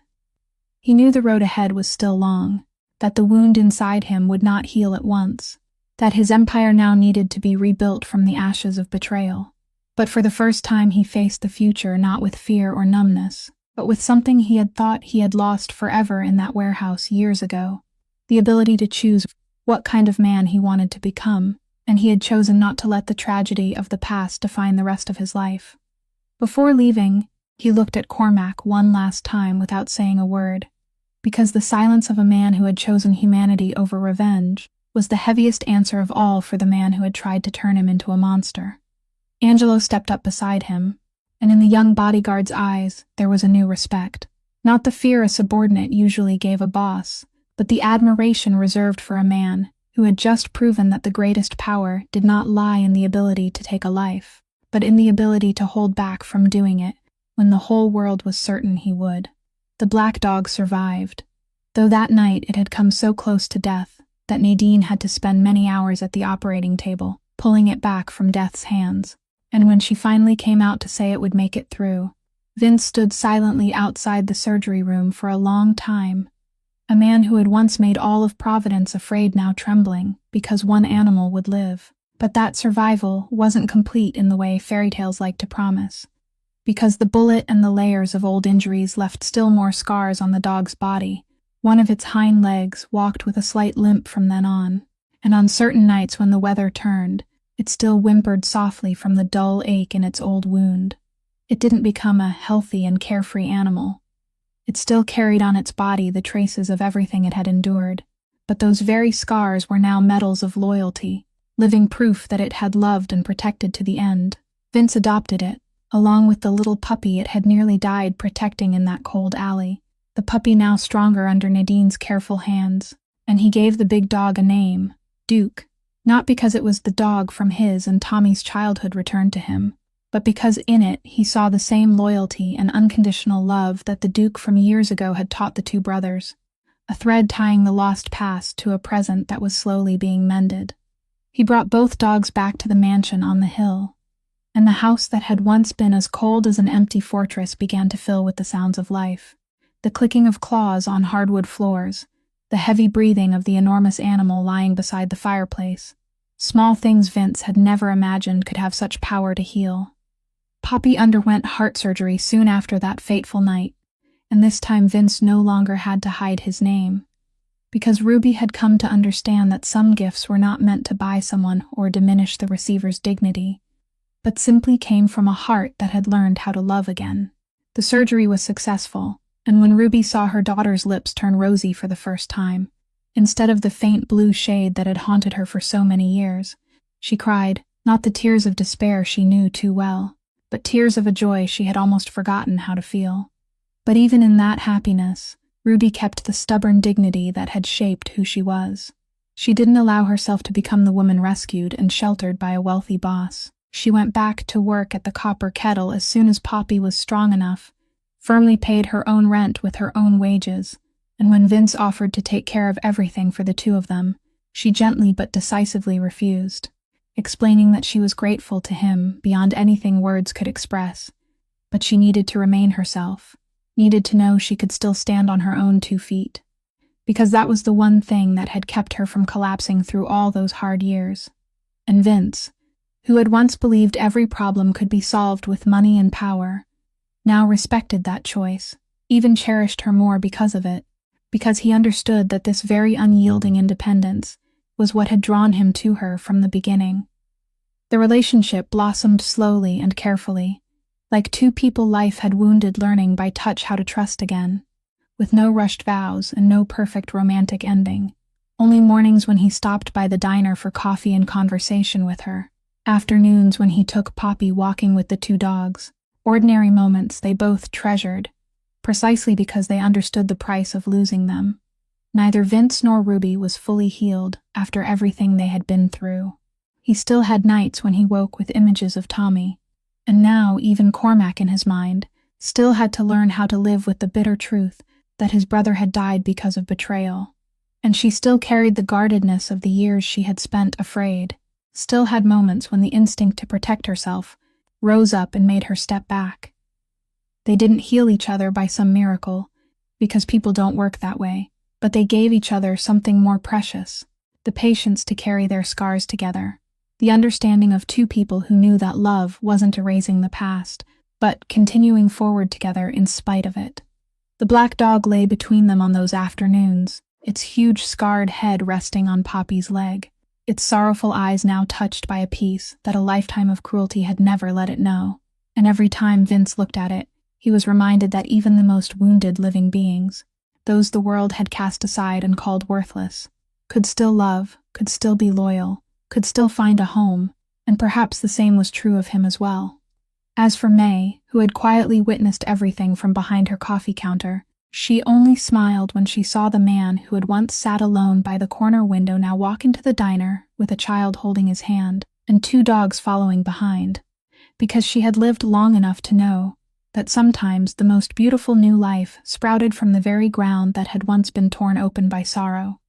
He knew the road ahead was still long, that the wound inside him would not heal at once, that his empire now needed to be rebuilt from the ashes of betrayal. But for the first time he faced the future not with fear or numbness, but with something he had thought he had lost forever in that warehouse years ago, the ability to choose what kind of man he wanted to become, and he had chosen not to let the tragedy of the past define the rest of his life. Before leaving, he looked at Cormac one last time without saying a word, because the silence of a man who had chosen humanity over revenge was the heaviest answer of all for the man who had tried to turn him into a monster. Angelo stepped up beside him, and in the young bodyguard's eyes there was a new respect. Not the fear a subordinate usually gave a boss, but the admiration reserved for a man who had just proven that the greatest power did not lie in the ability to take a life, but in the ability to hold back from doing it when the whole world was certain he would. The black dog survived, though that night it had come so close to death that Nadine had to spend many hours at the operating table, pulling it back from death's hands. And when she finally came out to say it would make it through, Vince stood silently outside the surgery room for a long time. A man who had once made all of Providence afraid, now trembling, because one animal would live. But that survival wasn't complete in the way fairy tales like to promise, because the bullet and the layers of old injuries left still more scars on the dog's body. One of its hind legs walked with a slight limp from then on, and on certain nights when the weather turned, it still whimpered softly from the dull ache in its old wound. It didn't become a healthy and carefree animal. It still carried on its body the traces of everything it had endured, but those very scars were now medals of loyalty, living proof that it had loved and protected to the end. Vince adopted it, along with the little puppy it had nearly died protecting in that cold alley, the puppy now stronger under Nadine's careful hands, and he gave the big dog a name, Duke, not because it was the dog from his and Tommy's childhood returned to him, but because in it he saw the same loyalty and unconditional love that the Duke from years ago had taught the two brothers, a thread tying the lost past to a present that was slowly being mended. He brought both dogs back to the mansion on the hill, and the house that had once been as cold as an empty fortress began to fill with the sounds of life. The clicking of claws on hardwood floors, the heavy breathing of the enormous animal lying beside the fireplace. Small things Vince had never imagined could have such power to heal. Poppy underwent heart surgery soon after that fateful night, and this time Vince no longer had to hide his name, because Ruby had come to understand that some gifts were not meant to buy someone or diminish the receiver's dignity, but simply came from a heart that had learned how to love again. The surgery was successful, and when Ruby saw her daughter's lips turn rosy for the first time, instead of the faint blue shade that had haunted her for so many years, she cried, not the tears of despair she knew too well, but tears of a joy she had almost forgotten how to feel. But even in that happiness, Ruby kept the stubborn dignity that had shaped who she was. She didn't allow herself to become the woman rescued and sheltered by a wealthy boss. She went back to work at the Copper Kettle as soon as Poppy was strong enough, firmly paid her own rent with her own wages, and when Vince offered to take care of everything for the two of them, she gently but decisively refused, explaining that she was grateful to him beyond anything words could express, but she needed to remain herself, needed to know she could still stand on her own 2 feet, because that was the one thing that had kept her from collapsing through all those hard years. And Vince, who had once believed every problem could be solved with money and power, now respected that choice, even cherished her more because of it, because he understood that this very unyielding independence was what had drawn him to her from the beginning. The relationship blossomed slowly and carefully, like two people life had wounded learning by touch how to trust again, with no rushed vows and no perfect romantic ending, only mornings when he stopped by the diner for coffee and conversation with her, afternoons when he took Poppy walking with the 2 dogs, ordinary moments they both treasured, precisely because they understood the price of losing them. Neither Vince nor Ruby was fully healed after everything they had been through. He still had nights when he woke with images of Tommy, and now even Cormac in his mind still had to learn how to live with the bitter truth that his brother had died because of betrayal. And she still carried the guardedness of the years she had spent afraid, still had moments when the instinct to protect herself rose up and made her step back. They didn't heal each other by some miracle, because people don't work that way, but they gave each other something more precious, the patience to carry their scars together, the understanding of 2 people who knew that love wasn't erasing the past, but continuing forward together in spite of it. The black dog lay between them on those afternoons, its huge scarred head resting on Poppy's leg, its sorrowful eyes now touched by a peace that a lifetime of cruelty had never let it know. And every time Vince looked at it, he was reminded that even the most wounded living beings, those the world had cast aside and called worthless, could still love, could still be loyal, could still find a home, and perhaps the same was true of him as well. As for May, who had quietly witnessed everything from behind her coffee counter, She only smiled when she saw the man who had once sat alone by the corner window now walk into the diner with a child holding his hand and 2 dogs following behind, because she had lived long enough to know that sometimes the most beautiful new life sprouted from the very ground that had once been torn open by sorrow.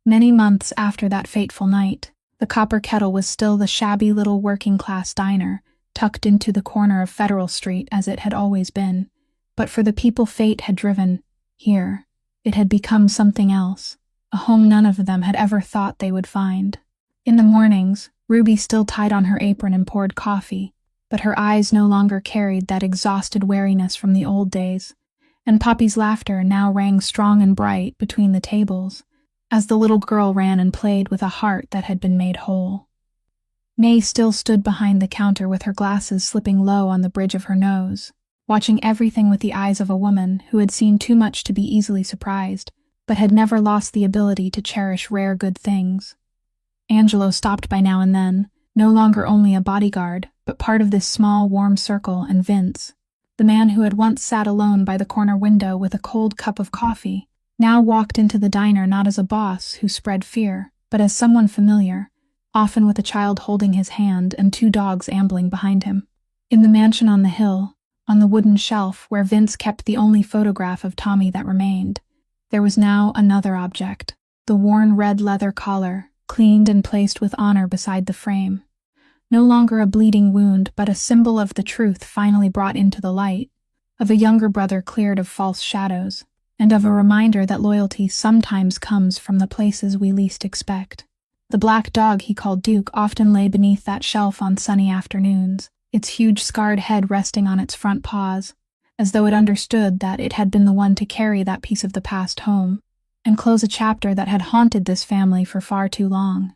Many months after that fateful night, the Copper Kettle was still the shabby little working-class diner, tucked into the corner of Federal Street as it had always been. But for the people fate had driven here, it had become something else, a home none of them had ever thought they would find. In the mornings, Ruby still tied on her apron and poured coffee, but her eyes no longer carried that exhausted weariness from the old days, and Poppy's laughter now rang strong and bright between the tables, as the little girl ran and played with a heart that had been made whole. May still stood behind the counter with her glasses slipping low on the bridge of her nose, watching everything with the eyes of a woman who had seen too much to be easily surprised, but had never lost the ability to cherish rare good things. Angelo stopped by now and then, no longer only a bodyguard, but part of this small, warm circle, and Vince, the man who had once sat alone by the corner window with a cold cup of coffee, now walked into the diner not as a boss who spread fear, but as someone familiar, often with a child holding his hand and 2 dogs ambling behind him. In the mansion on the hill, on the wooden shelf where Vince kept the only photograph of Tommy that remained, there was now another object, the worn red leather collar, cleaned and placed with honor beside the frame. No longer a bleeding wound, but a symbol of the truth finally brought into the light, of a younger brother cleared of false shadows, and of a reminder that loyalty sometimes comes from the places we least expect. The black dog he called Duke often lay beneath that shelf on sunny afternoons, its huge scarred head resting on its front paws, as though it understood that it had been the one to carry that piece of the past home, and close a chapter that had haunted this family for far too long.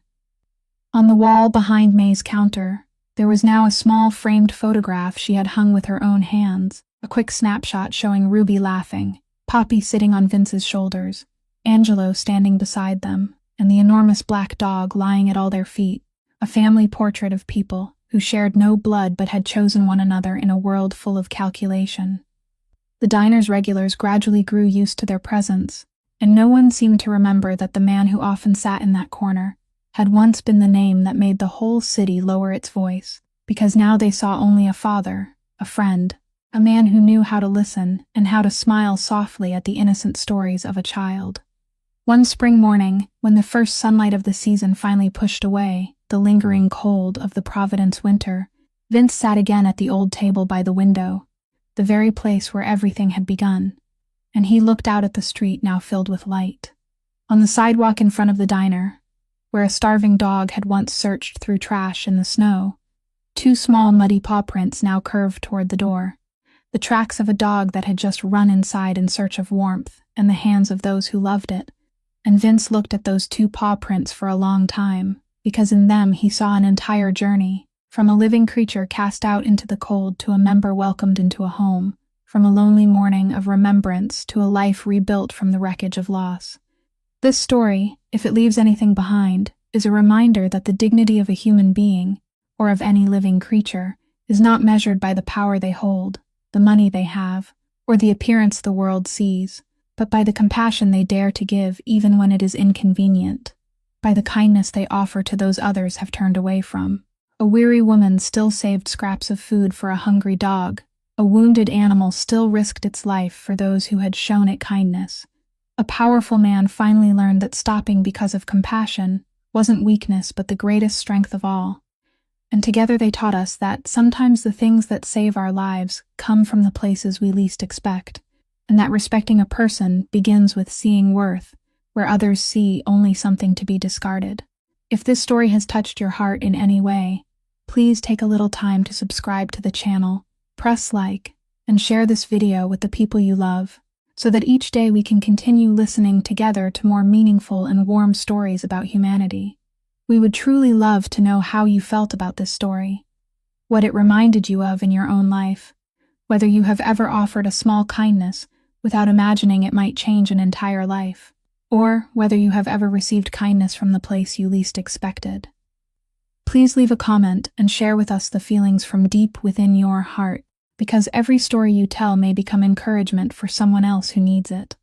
On the wall behind May's counter, there was now a small framed photograph she had hung with her own hands, a quick snapshot showing Ruby laughing, Poppy sitting on Vince's shoulders, Angelo standing beside them, and the enormous black dog lying at all their feet, a family portrait of people who shared no blood but had chosen one another in a world full of calculation. The diner's regulars gradually grew used to their presence, and no one seemed to remember that the man who often sat in that corner had once been the name that made the whole city lower its voice, because now they saw only a father, a friend, a man who knew how to listen and how to smile softly at the innocent stories of a child. One spring morning, when the first sunlight of the season finally pushed away the lingering cold of the Providence winter, Vince sat again at the old table by the window, the very place where everything had begun, and he looked out at the street now filled with light. On the sidewalk in front of the diner, where a starving dog had once searched through trash in the snow, 2 small muddy paw prints now curved toward the door, the tracks of a dog that had just run inside in search of warmth and the hands of those who loved it. And Vince looked at those 2 paw prints for a long time, because in them he saw an entire journey, from a living creature cast out into the cold to a member welcomed into a home, from a lonely morning of remembrance to a life rebuilt from the wreckage of loss. This story, if it leaves anything behind, is a reminder that the dignity of a human being, or of any living creature, is not measured by the power they hold, the money they have, or the appearance the world sees, but by the compassion they dare to give even when it is inconvenient, by the kindness they offer to those others have turned away from. A weary woman still saved scraps of food for a hungry dog. A wounded animal still risked its life for those who had shown it kindness. A powerful man finally learned that stopping because of compassion wasn't weakness but the greatest strength of all. And together they taught us that sometimes the things that save our lives come from the places we least expect, and that respecting a person begins with seeing worth where others see only something to be discarded. If this story has touched your heart in any way, please take a little time to subscribe to the channel, press like, and share this video with the people you love, so that each day we can continue listening together to more meaningful and warm stories about humanity. We would truly love to know how you felt about this story, what it reminded you of in your own life, whether you have ever offered a small kindness without imagining it might change an entire life, or whether you have ever received kindness from the place you least expected. Please leave a comment and share with us the feelings from deep within your heart. because every story you tell may become encouragement for someone else who needs it.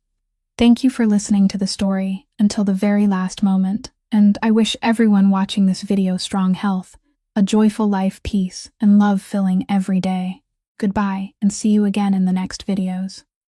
Thank you for listening to the story until the very last moment, and I wish everyone watching this video strong health, a joyful life, peace, and love filling every day. Goodbye, and see you again in the next videos.